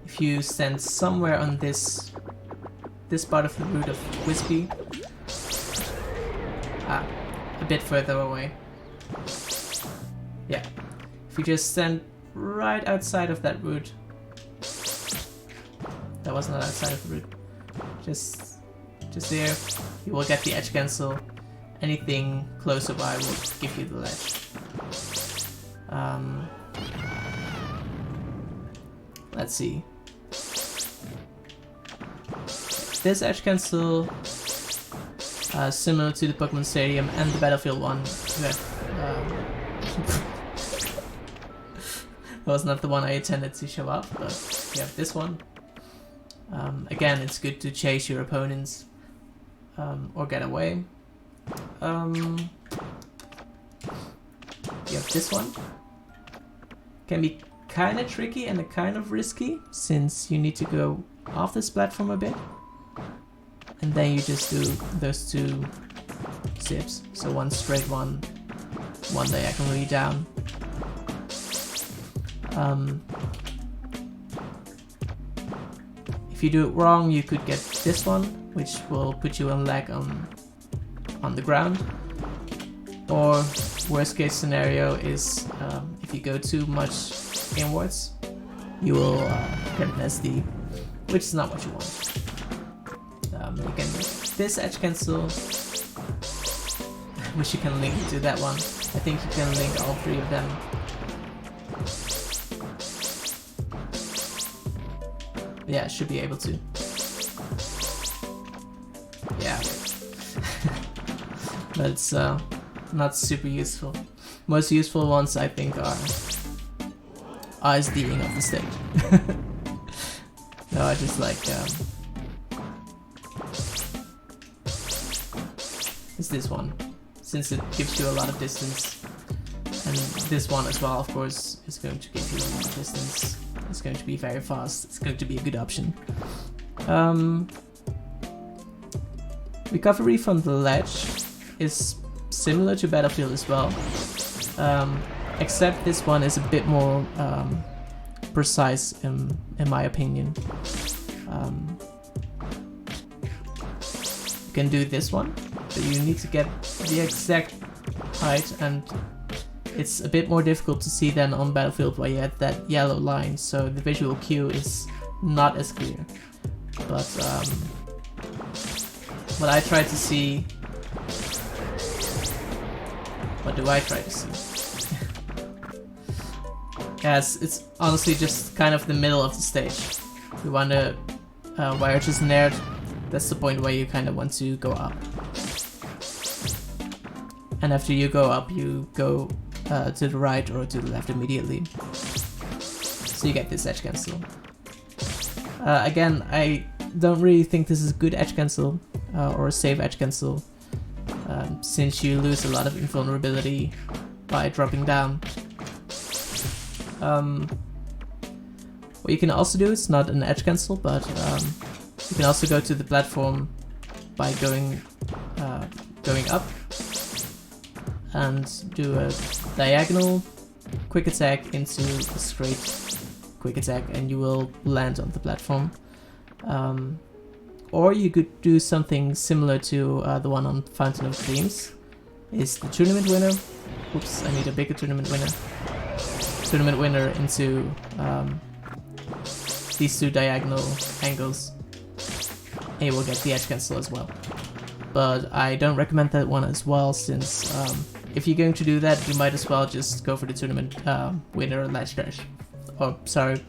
If you stand somewhere on this part of the root of Whiskey, a bit further away. Yeah. If you just stand right outside of that root. That was not outside of the root. Just there, you will get the edge cancel. Anything closer by will give you the ledge. Let's see. This edge cancel, similar to the Pokémon Stadium and the Battlefield one. That was not the one I intended to show up, but you have this one. Again, it's good to chase your opponents or get away. You have this one. Can be kind of tricky and kind of risky, since you need to go off this platform a bit. And then you just do those two zips. So one straight one diagonally down. If you do it wrong, you could get this one, which will put you on lag on the ground. Or worst case scenario is if you go too much inwards, you will get an SD, which is not what you want. You can make this edge cancel, which you can link to that one. I think you can link all three of them. Yeah, should be able to. Yeah. But it's not super useful. Most useful ones, I think, are ISDing of the stage. No, I just like it's this one, since it gives you a lot of distance, and this one as well, of course, is going to give you a lot of distance. It's going to be very fast. It's going to be a good option. Recovery from the ledge is similar to Battlefield as well, except this one is a bit more precise in my opinion. You can do this one, but you need to get the exact height, and it's a bit more difficult to see than on Battlefield where you had that yellow line, so the visual cue is not as clear. But what I try to see... What do I try to see? Yes, it's honestly just kind of the middle of the stage. You want to... where it's just nared, that's the point where you kind of want to go up. And after you go up, you go to the right or to the left immediately. So you get this edge cancel. Again, I don't really think this is a good edge cancel or a safe edge cancel, since you lose a lot of invulnerability by dropping down. What you can also do, it's not an edge cancel, but you can also go to the platform by going up and do a diagonal quick attack into a straight quick attack, and you will land on the platform. Or you could do something similar to the one on Fountain of Dreams. Is the tournament winner. Oops, I need a bigger tournament winner. Tournament winner into these two diagonal angles, and you will get the edge cancel as well. But I don't recommend that one as well, since if you're going to do that, you might as well just go for the tournament winner ledge dash. Oh, sorry,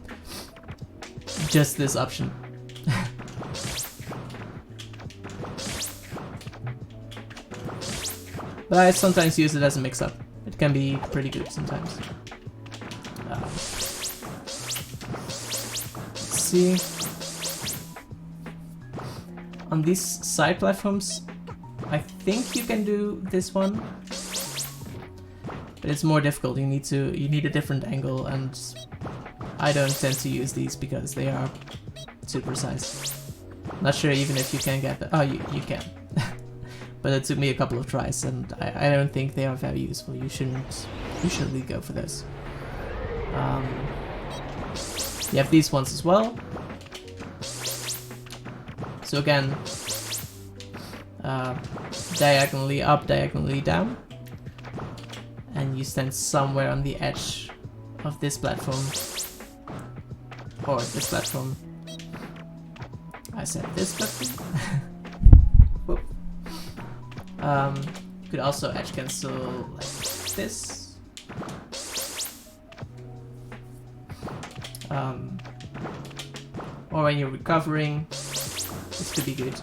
just this option. But I sometimes use it as a mix-up. It can be pretty good sometimes. Let's see. On these side platforms, I think you can do this one, but it's more difficult. You need a different angle, and I don't tend to use these because they are too precise. Not sure even if you can get that. Oh, you can. But it took me a couple of tries, and I don't think they are very useful. You shouldn't really go for this. You have these ones as well. So again, diagonally up, diagonally down, and you stand somewhere on the edge of this platform, or this platform. I said this platform. Whoop. You could also edge cancel like this. Or when you're recovering, this could be good.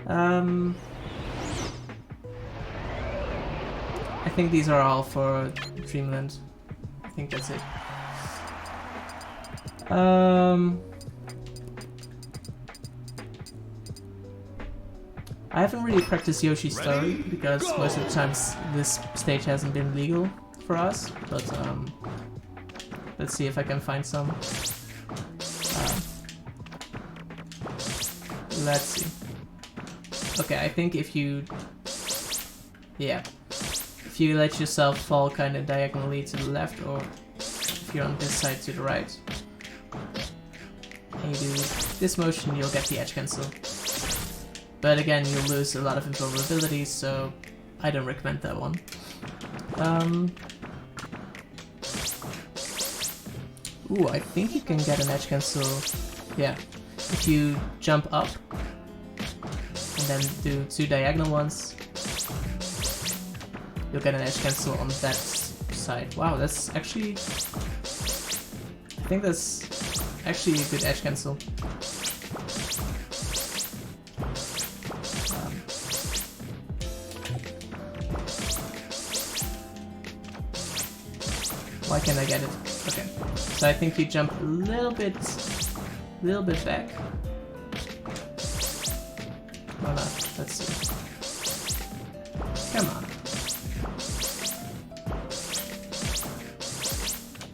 I think these are all for Dreamland. I think that's it. I haven't really practiced Yoshi's story because most of the times this stage hasn't been legal for us, but let's see if I can find some. Let's see. Okay, I think if you let yourself fall kind of diagonally to the left, or if you're on this side to the right, and you do this motion, you'll get the edge cancel. But again, you'll lose a lot of invulnerability, so I don't recommend that one. Ooh, I think you can get an edge cancel. Yeah, if you jump up and then do two diagonal ones, you'll get an edge cancel on that side. Wow, that's actually... I think that's actually a good edge cancel. Why can't I get it? Okay, so I think you jump a little bit back. Why not? Let's see. Come on.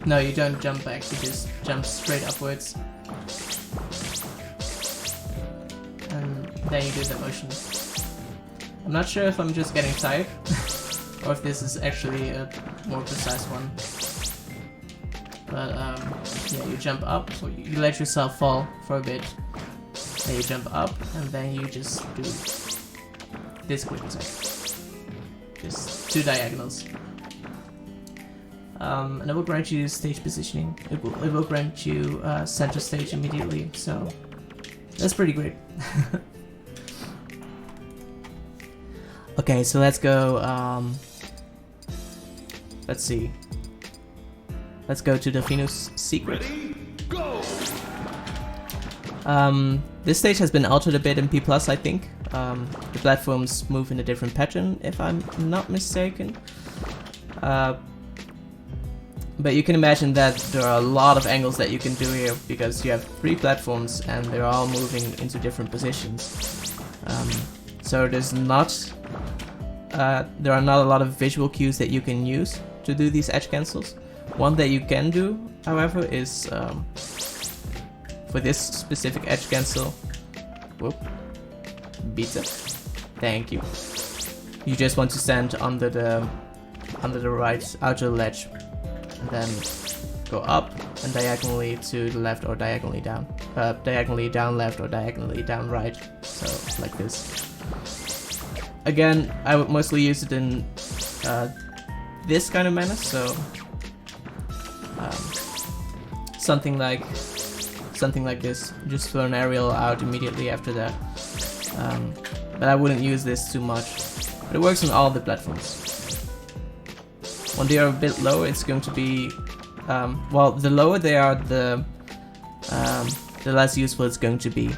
No, you don't jump back, you just jump straight upwards. And then you do the motion. I'm not sure if I'm just getting tired or if this is actually a more precise one. But yeah, you jump up, or you let yourself fall for a bit. Then you jump up, and then you just do this quick attack. Just 2 diagonals. And it will grant you stage positioning. It will grant you center stage immediately, so that's pretty great. Okay, so let's go, let's see. Let's go to Delfino's secret. Ready? Go! This stage has been altered a bit in P+, I think. The platforms move in a different pattern, if I'm not mistaken. But you can imagine that there are a lot of angles that you can do here, because you have 3 platforms and they're all moving into different positions. So there are not a lot of visual cues that you can use to do these edge cancels. One that you can do, however, is for this specific edge cancel. Whoop. Beta. Thank you. You just want to stand under the right outer ledge, and then go up and diagonally to the left or diagonally down. Diagonally down left or diagonally down right. So like this. Again, I would mostly use it in this kind of manner, so something like this. Just throw an aerial out immediately after that. But I wouldn't use this too much. But it works on all the platforms. When they are a bit lower, it's going to be well, the lower they are, the less useful it's going to be.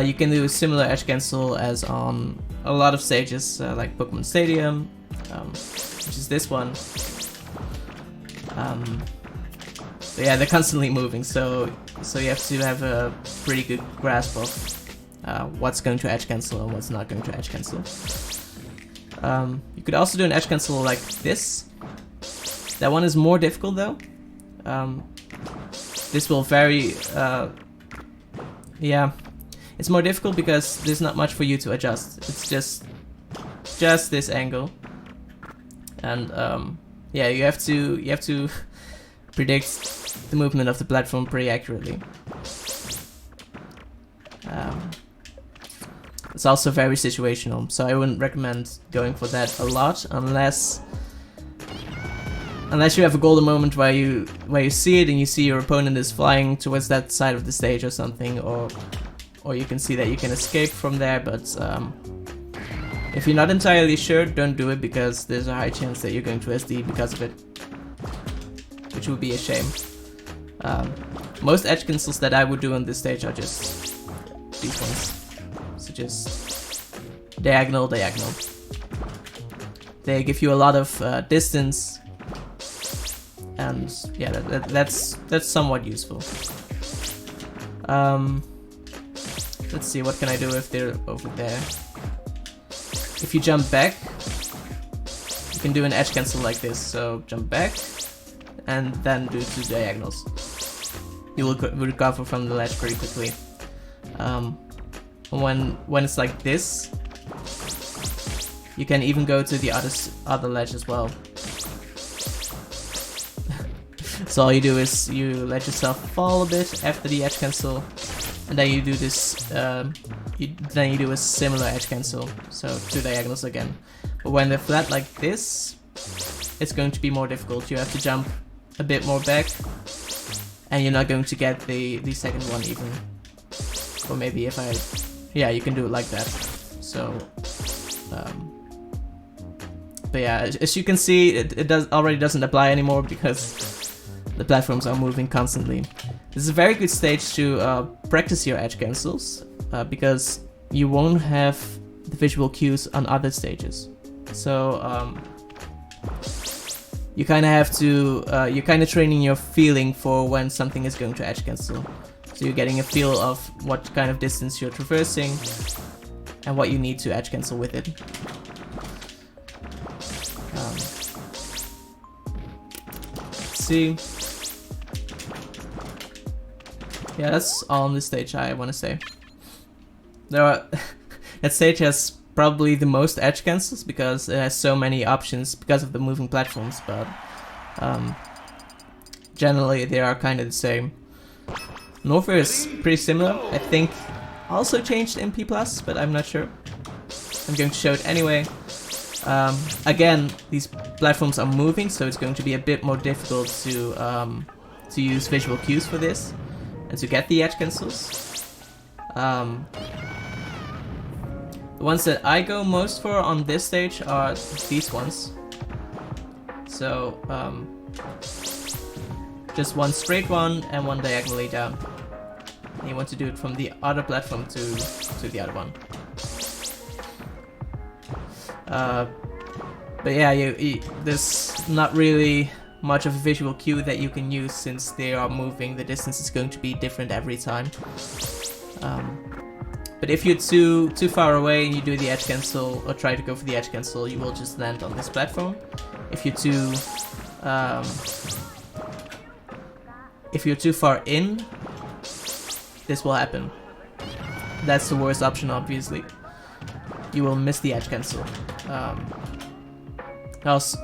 You can do a similar edge cancel as on a lot of stages, like Pokémon Stadium, which is this one. But yeah, they're constantly moving, so you have to have a pretty good grasp of what's going to edge cancel and what's not going to edge cancel. You could also do an edge cancel like this. That one is more difficult though. This will vary. Yeah, it's more difficult because there's not much for you to adjust. It's just this angle, and yeah, you have to predict the movement of the platform pretty accurately. It's also very situational, so I wouldn't recommend going for that a lot unless you have a golden moment where you see it and you see your opponent is flying towards that side of the stage or something, or you can see that you can escape from there. But if you're not entirely sure, don't do it, because there's a high chance that you're going to SD because of it, which would be a shame. Most edge cancels that I would do on this stage are just these ones. So just diagonal. They give you a lot of distance, and yeah, that's somewhat useful. Let's see, what can I do if they're over there? If you jump back, you can do an edge cancel like this. So jump back, and then do 2 diagonals. You will recover from the ledge pretty quickly. When it's like this, you can even go to the other ledge as well. So all you do is you let yourself fall a bit after the edge cancel, and then you do this. Then you do a similar edge cancel, so 2 diagonals again. But when they're flat like this, it's going to be more difficult. You have to jump a bit more back, and you're not going to get the second one even. Or maybe if yeah, you can do it like that. So, but yeah, as you can see, it already doesn't apply anymore because the platforms are moving constantly. This is a very good stage to practice your edge cancels, because you won't have the visual cues on other stages. So you kind of have to, you're kind of training your feeling for when something is going to edge cancel. So you're getting a feel of what kind of distance you're traversing and what you need to edge cancel with it. Let's see. Yeah, that's all on this stage, I want to say. There are that stage has probably the most edge cancels because it has so many options because of the moving platforms, but generally they are kind of the same. Norfair is pretty similar. I think also changed in P+, but I'm not sure. I'm going to show it anyway. Again, these platforms are moving, so it's going to be a bit more difficult to use visual cues for this and to get the edge cancels. The ones that I go most for on this stage are these ones. So just one straight one and one diagonally down. And you want to do it from the other platform to the other one. But yeah, there's not really much of a visual cue that you can use since they are moving. The distance is going to be different every time. But if you're too far away and you do the edge cancel or try to go for the edge cancel, you will just land on this platform. If you're too far in, this will happen. That's the worst option, obviously. You will miss the edge cancel.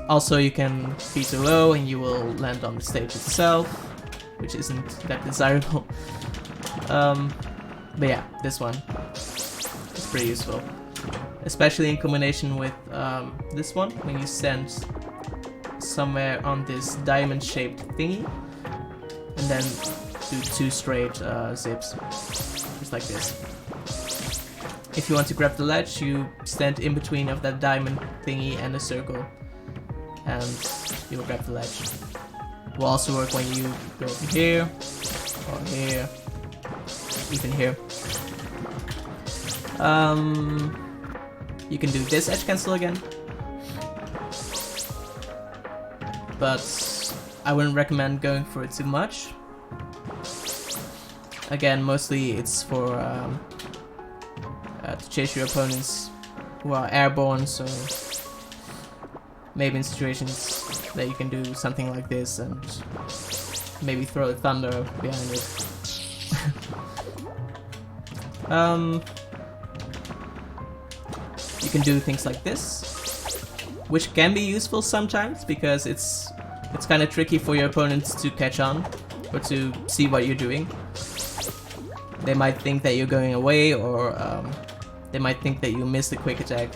Also, you can be too low and you will land on the stage itself, which isn't that desirable. But yeah, this one is pretty useful, especially in combination with this one, when you stand somewhere on this diamond-shaped thingy, and then do 2 straight zips, just like this. If you want to grab the ledge, you stand in between of that diamond thingy and the circle, and you will grab the ledge. Will also work when you go over here, or here, even here. You can do this edge cancel again, but I wouldn't recommend going for it too much. Again, mostly it's for to chase your opponents who are airborne, so maybe in situations that you can do something like this and maybe throw a thunder behind it. You can do things like this, which can be useful sometimes because it's kind of tricky for your opponents to catch on or to see what you're doing. They might think that you're going away, or they might think that you missed a quick attack,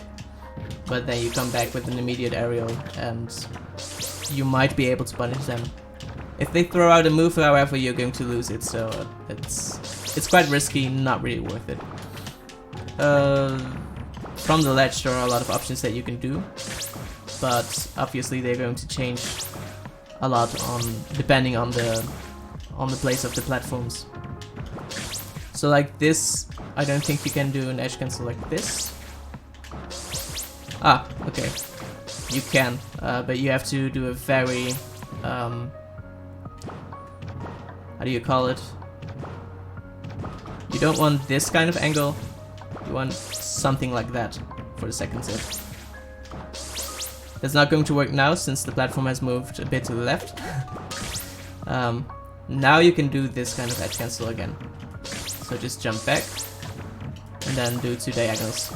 but then you come back with an immediate aerial and you might be able to punish them. If they throw out a move, however, you're going to lose it, so it's quite risky, not really worth it. From the ledge there are a lot of options that you can do, but obviously they're going to change a lot depending on the place of the platforms. So like this, I don't think you can do an edge cancel like this. Ah, okay, you can, but you have to do a very how do you call it? You don't want this kind of angle, you want something like that for the second zip. That's not going to work now since the platform has moved a bit to the left. Now you can do this kind of edge cancel again. So just jump back and then do 2 diagonals.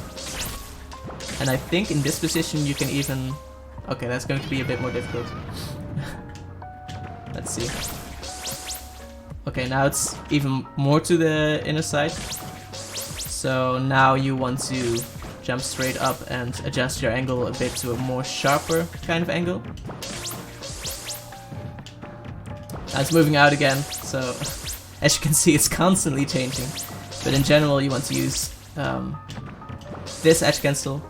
And I think in this position you can even... Okay, that's going to be a bit more difficult. Let's see. Okay, now it's even more to the inner side. So now you want to jump straight up and adjust your angle a bit to a more sharper kind of angle. Now it's moving out again, so as you can see it's constantly changing. But in general you want to use this edge cancel.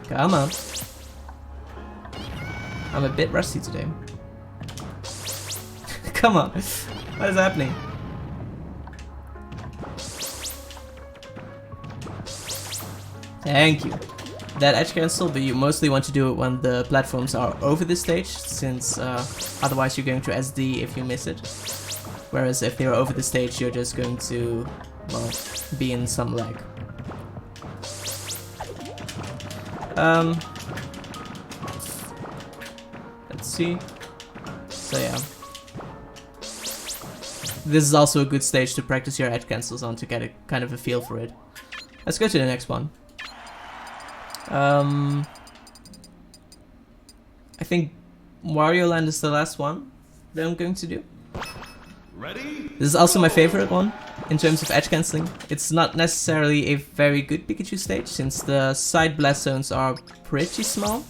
Come on. I'm a bit rusty today. Come on. What is happening? Thank you. That edge cancel, but you mostly want to do it when the platforms are over the stage, since otherwise you're going to SD if you miss it. Whereas if they're over the stage, you're just going to, well, be in some lag. see. So yeah. This is also a good stage to practice your edge cancels on to get a kind of a feel for it. Let's go to the next one. I think Wario Land is the last one that I'm going to do. Ready? This is also my favorite one in terms of edge cancelling. It's not necessarily a very good Pikachu stage since the side blast zones are pretty small.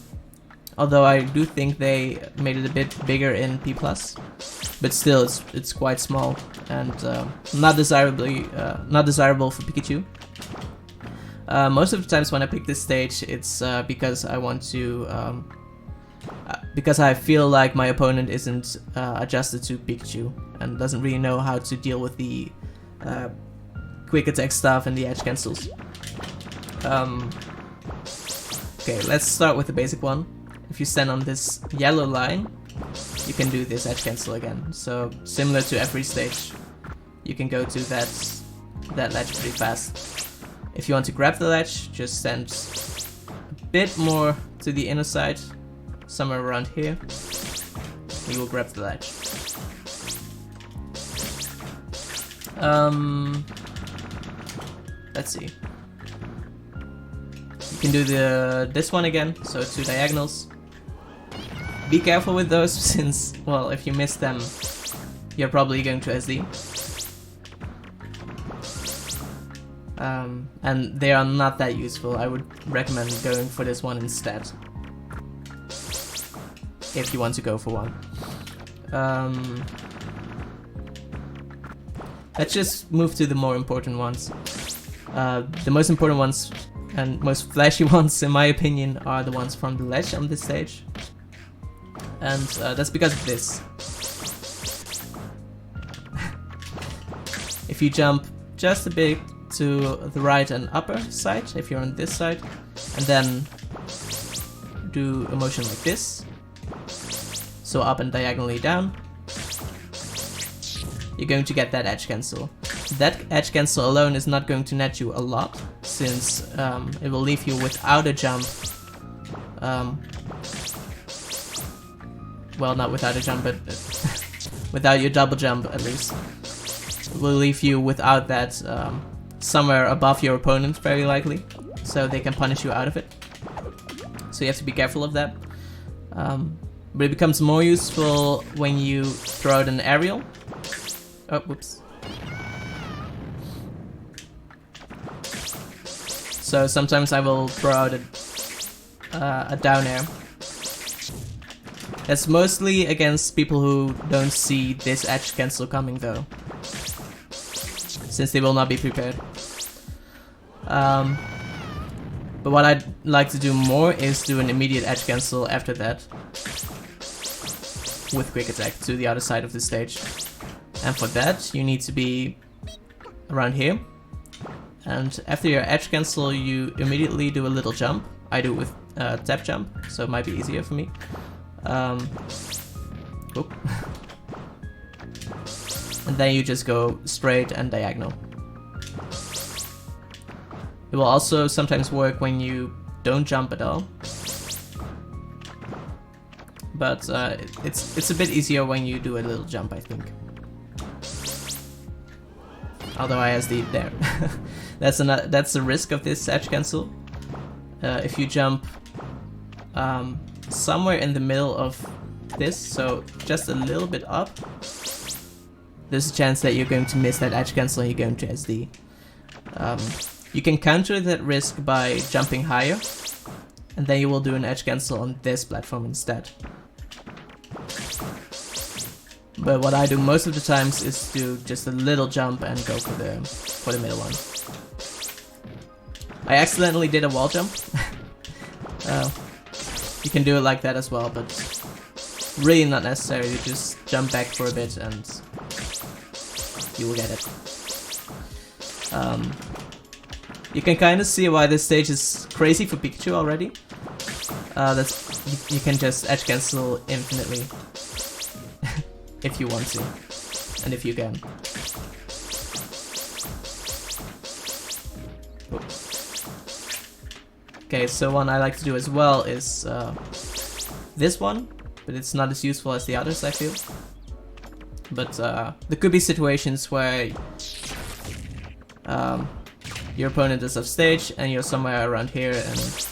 Although I do think they made it a bit bigger in P+. But still, it's quite small and not desirable for Pikachu. Most of the times when I pick this stage, it's because I want to, because I feel like my opponent isn't adjusted to Pikachu and doesn't really know how to deal with the quick attack stuff and the edge cancels. Okay, let's start with the basic one. If you stand on this yellow line, you can do this edge cancel again. So similar to every stage, you can go to that ledge pretty fast. If you want to grab the ledge, just stand a bit more to the inner side, somewhere around here. You will grab the ledge. Let's see. You can do this one again, so 2 diagonals. Be careful with those since, well, if you miss them, you're probably going to SD. And they are not that useful. I would recommend going for this one instead, if you want to go for one. Let's just move to the more important ones. The most important ones and most flashy ones, in my opinion, are the ones from the ledge on this stage. And that's because of this. If you jump just a bit to the right and upper side, if you're on this side, and then do a motion like this, so up and diagonally down, you're going to get that edge cancel. That edge cancel alone is not going to net you a lot, since it will leave you without a jump. Well, not without a jump, but without your double jump at least. It will leave you without that somewhere above your opponent, very likely, so they can punish you out of it. So you have to be careful of that. But it becomes more useful when you throw out an aerial. Oh, whoops. So sometimes I will throw out a down air. That's mostly against people who don't see this edge cancel coming though, since they will not be prepared. But what I'd like to do more is do an immediate edge cancel after that, with quick attack to the other side of the stage. And for that you need to be around here. And after your edge cancel you immediately do a little jump. I do it with tap jump, so it might be easier for me. And then you just go straight and diagonal. It will also sometimes work when you don't jump at all, but it's a bit easier when you do a little jump, I think. Although I SD there. That's the risk of this edge cancel. If you jump somewhere in the middle of this, so just a little bit up, there's a chance that you're going to miss that edge cancel and you're going to SD. You can counter that risk by jumping higher, and then you will do an edge cancel on this platform instead. But what I do most of the times is do just a little jump and go for the middle one. I accidentally did a wall jump. You can do it like that as well, but really not necessary. You just jump back for a bit and you will get it. You can kind of see why this stage is crazy for Pikachu already. You can just edge cancel infinitely if you want to, and if you can. Okay, so one I like to do as well is this one. but it's not as useful as the others, I feel. But there could be situations where your opponent is off stage and you're somewhere around here and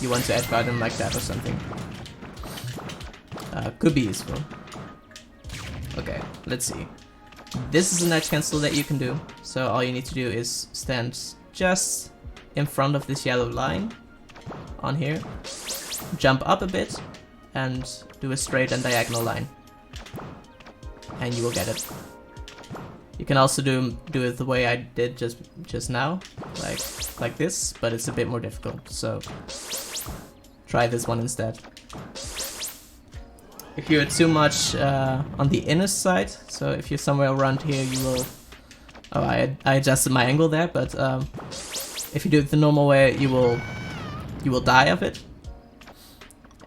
you want to edge guard them like that or something. Could be useful. Okay, let's see. This is an edge cancel that you can do. So all you need to do is stand just in front of this yellow line on here, jump up a bit, and do a straight and diagonal line. And you will get it. You can also do it the way I did just now, like this, but it's a bit more difficult. So try this one instead. If you're too much on the inner side, so if you're somewhere around here, you will. Oh, I adjusted my angle there, but if you do it the normal way, you will die of it.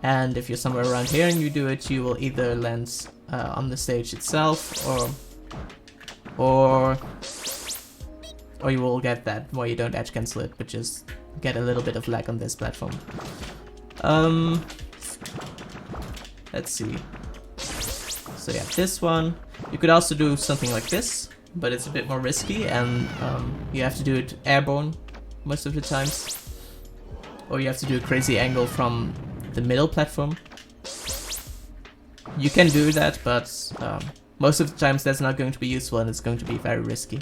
And if you're somewhere around here and you do it, you will either land on the stage itself, or you will get that where you don't edge cancel it, but just get a little bit of lag on this platform. Let's see. So yeah, this one. You could also do something like this, but it's a bit more risky, and you have to do it airborne most of the times. Or you have to do a crazy angle from the middle platform. You can do that, but most of the times that's not going to be useful and it's going to be very risky.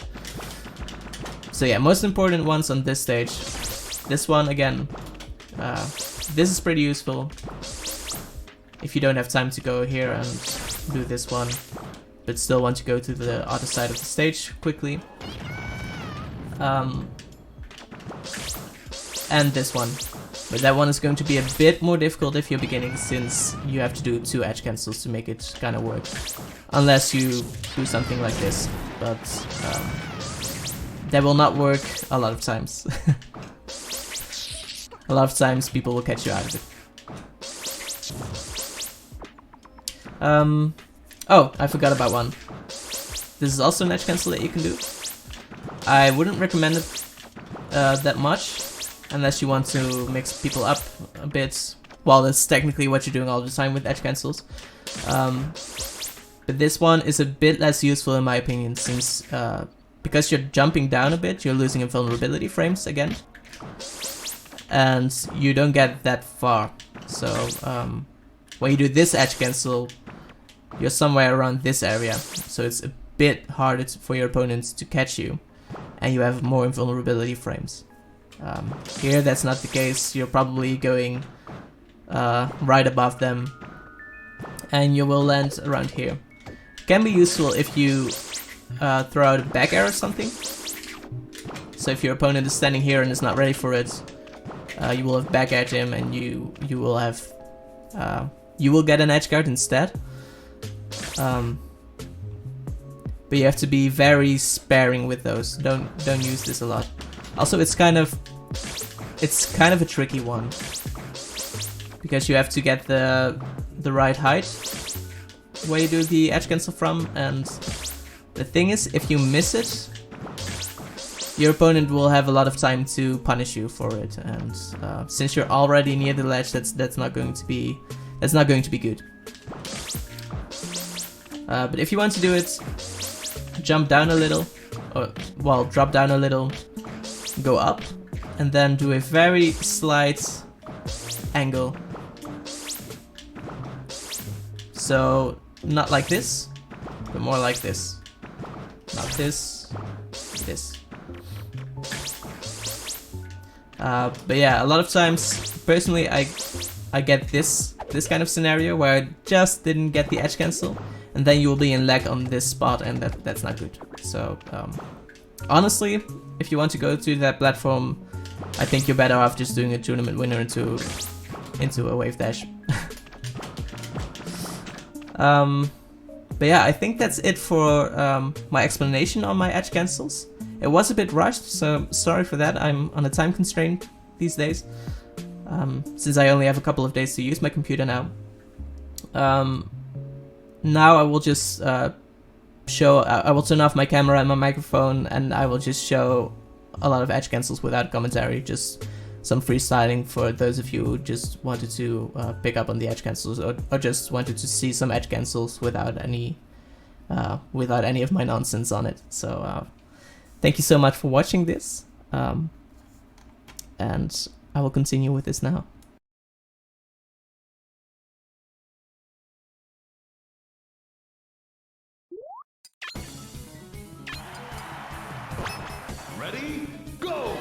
So yeah, most important ones on this stage. This one again. This is pretty useful if you don't have time to go here and do this one, but still want to go to the other side of the stage quickly. And this one. But that one is going to be a bit more difficult if you're beginning, since you have to do 2 edge cancels to make it kind of work. Unless you do something like this, but that will not work a lot of times. A lot of times people will catch you out of it. Oh, I forgot about one. This is also an edge cancel that you can do. I wouldn't recommend it that much, unless you want to mix people up a bit. Well, that's technically what you're doing all the time with edge cancels. But this one is a bit less useful in my opinion, since because you're jumping down a bit, you're losing invulnerability frames again. And you don't get that far. So when you do this edge cancel, you're somewhere around this area. So it's a bit harder for your opponents to catch you, and you have more invulnerability frames. Here that's not the case. You're probably going right above them, and you will land around here. Can be useful if you throw out a back air or something. So if your opponent is standing here and is not ready for it, you will have back aired him, and you will have you will get an edge guard instead. But you have to be very sparing with those. Don't use this a lot. Also, it's kind of a tricky one, because you have to get the right height where you do the edge cancel from, and the thing is, if you miss it, your opponent will have a lot of time to punish you for it, and since you're already near the ledge, that's not going to be good. But if you want to do it, jump down a little, or well, drop down a little, go up, and then do a very slight angle. So not like this, but more like this. Not this, this. But yeah, a lot of times, personally, I get this kind of scenario where I just didn't get the edge cancel, and then you will be in lag on this spot, and that's not good. So honestly, if you want to go to that platform, I think you're better off just doing a tournament winner into a wave dash. But yeah, I think that's it for my explanation on my edge cancels. It was a bit rushed, so sorry for that. I'm on a time constraint these days, since I only have a couple of days to use my computer now. Now I will just I will turn off my camera and my microphone, and I will just show a lot of edge cancels without commentary, just some freestyling for those of you who just wanted to pick up on the edge cancels, or just wanted to see some edge cancels without any of my nonsense on it. So thank you so much for watching this, and I will continue with this now. Ready? Go!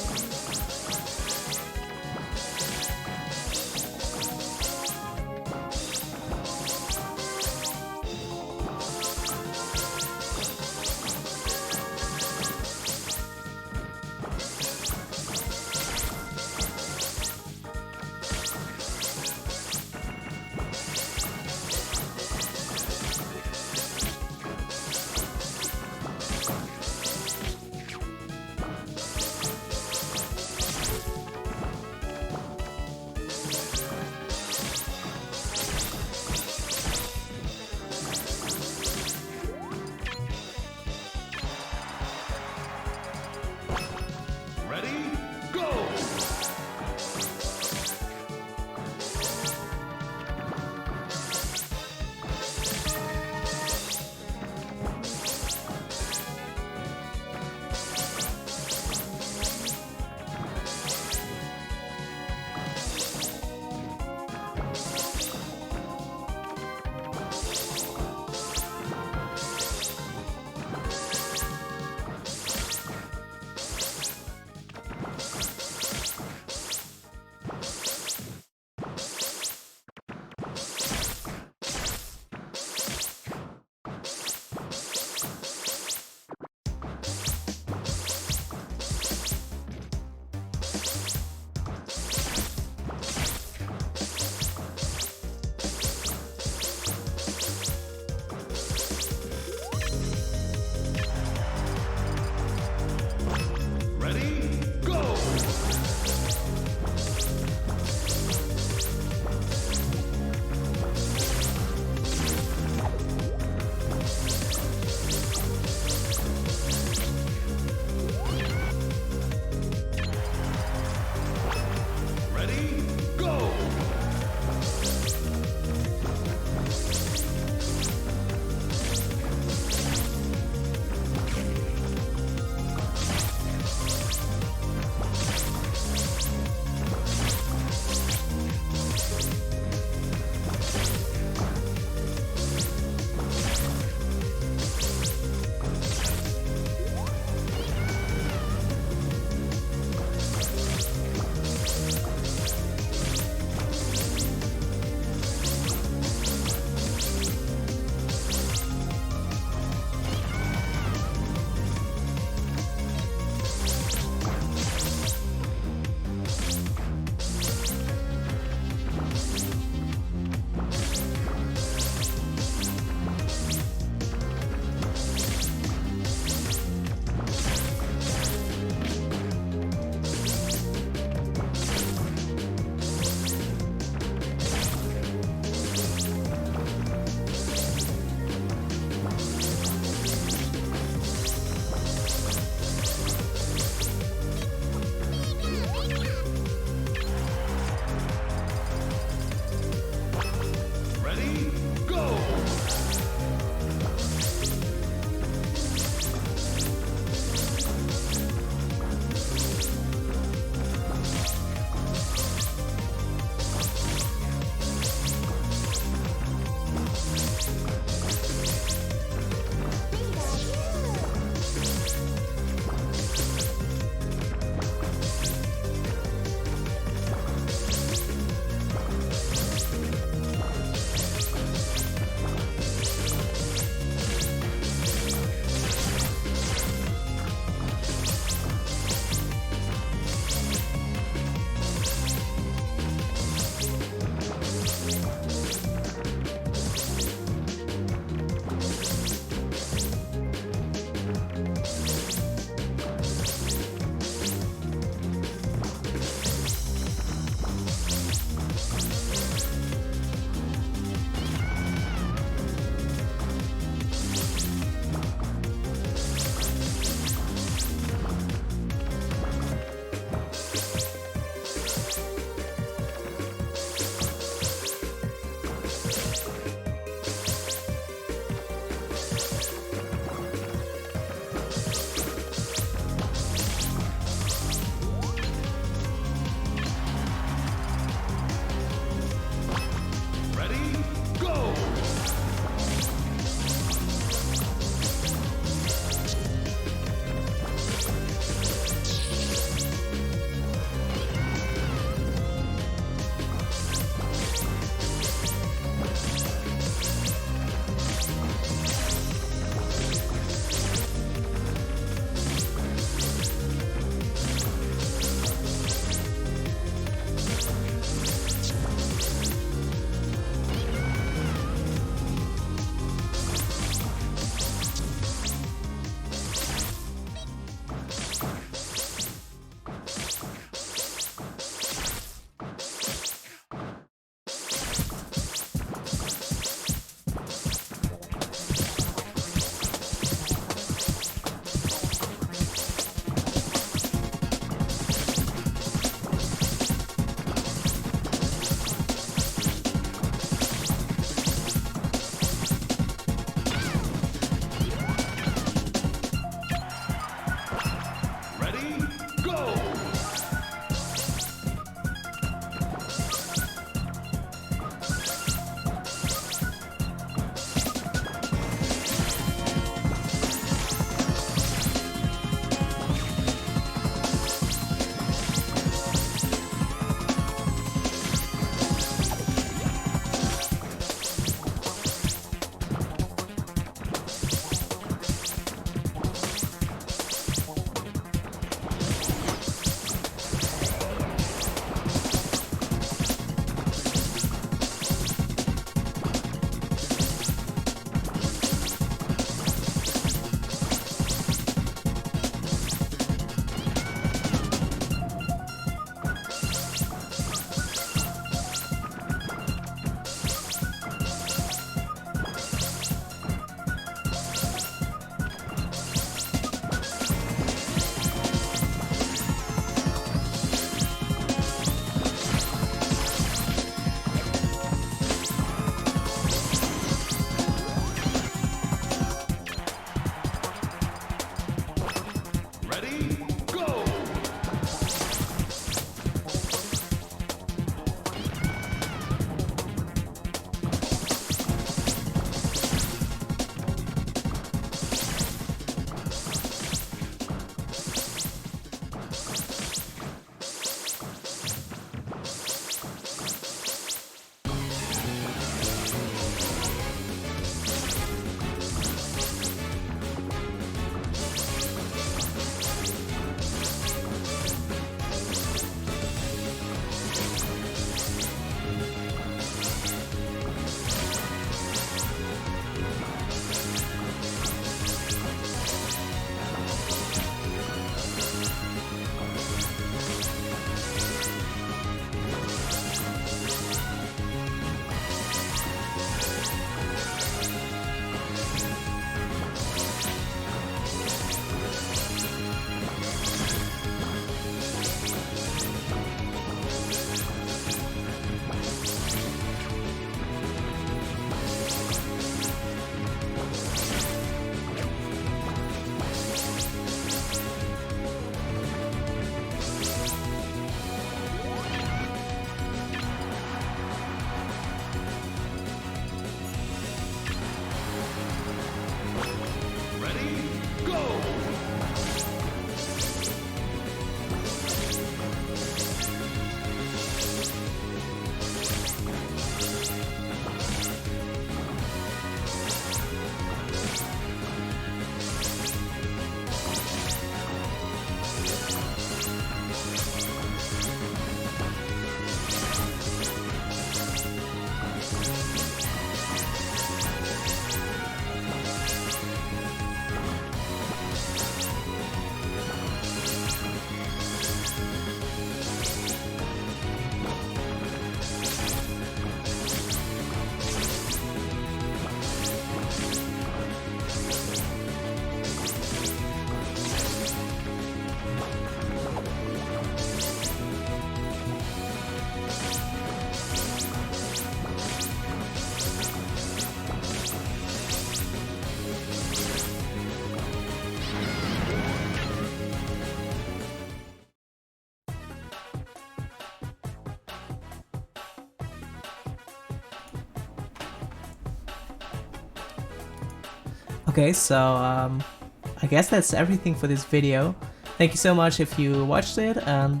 Okay, so I guess that's everything for this video. Thank you so much if you watched it, and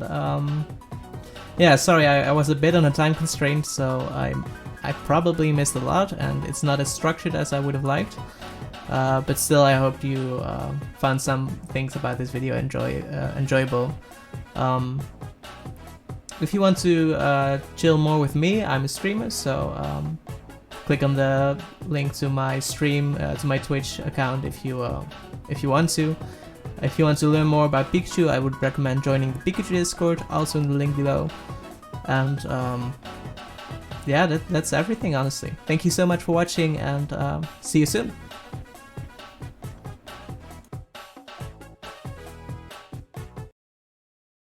yeah, sorry, I was a bit on a time constraint, so I probably missed a lot, and it's not as structured as I would have liked. But still, I hope you found some things about this video enjoyable. If you want to chill more with me, I'm a streamer, so click on the link to my stream, to my Twitch account if you want to. If you want to learn more about Pikachu, I would recommend joining the Pikachu Discord, also in the link below. And yeah, that's everything, honestly. Thank you so much for watching, and see you soon.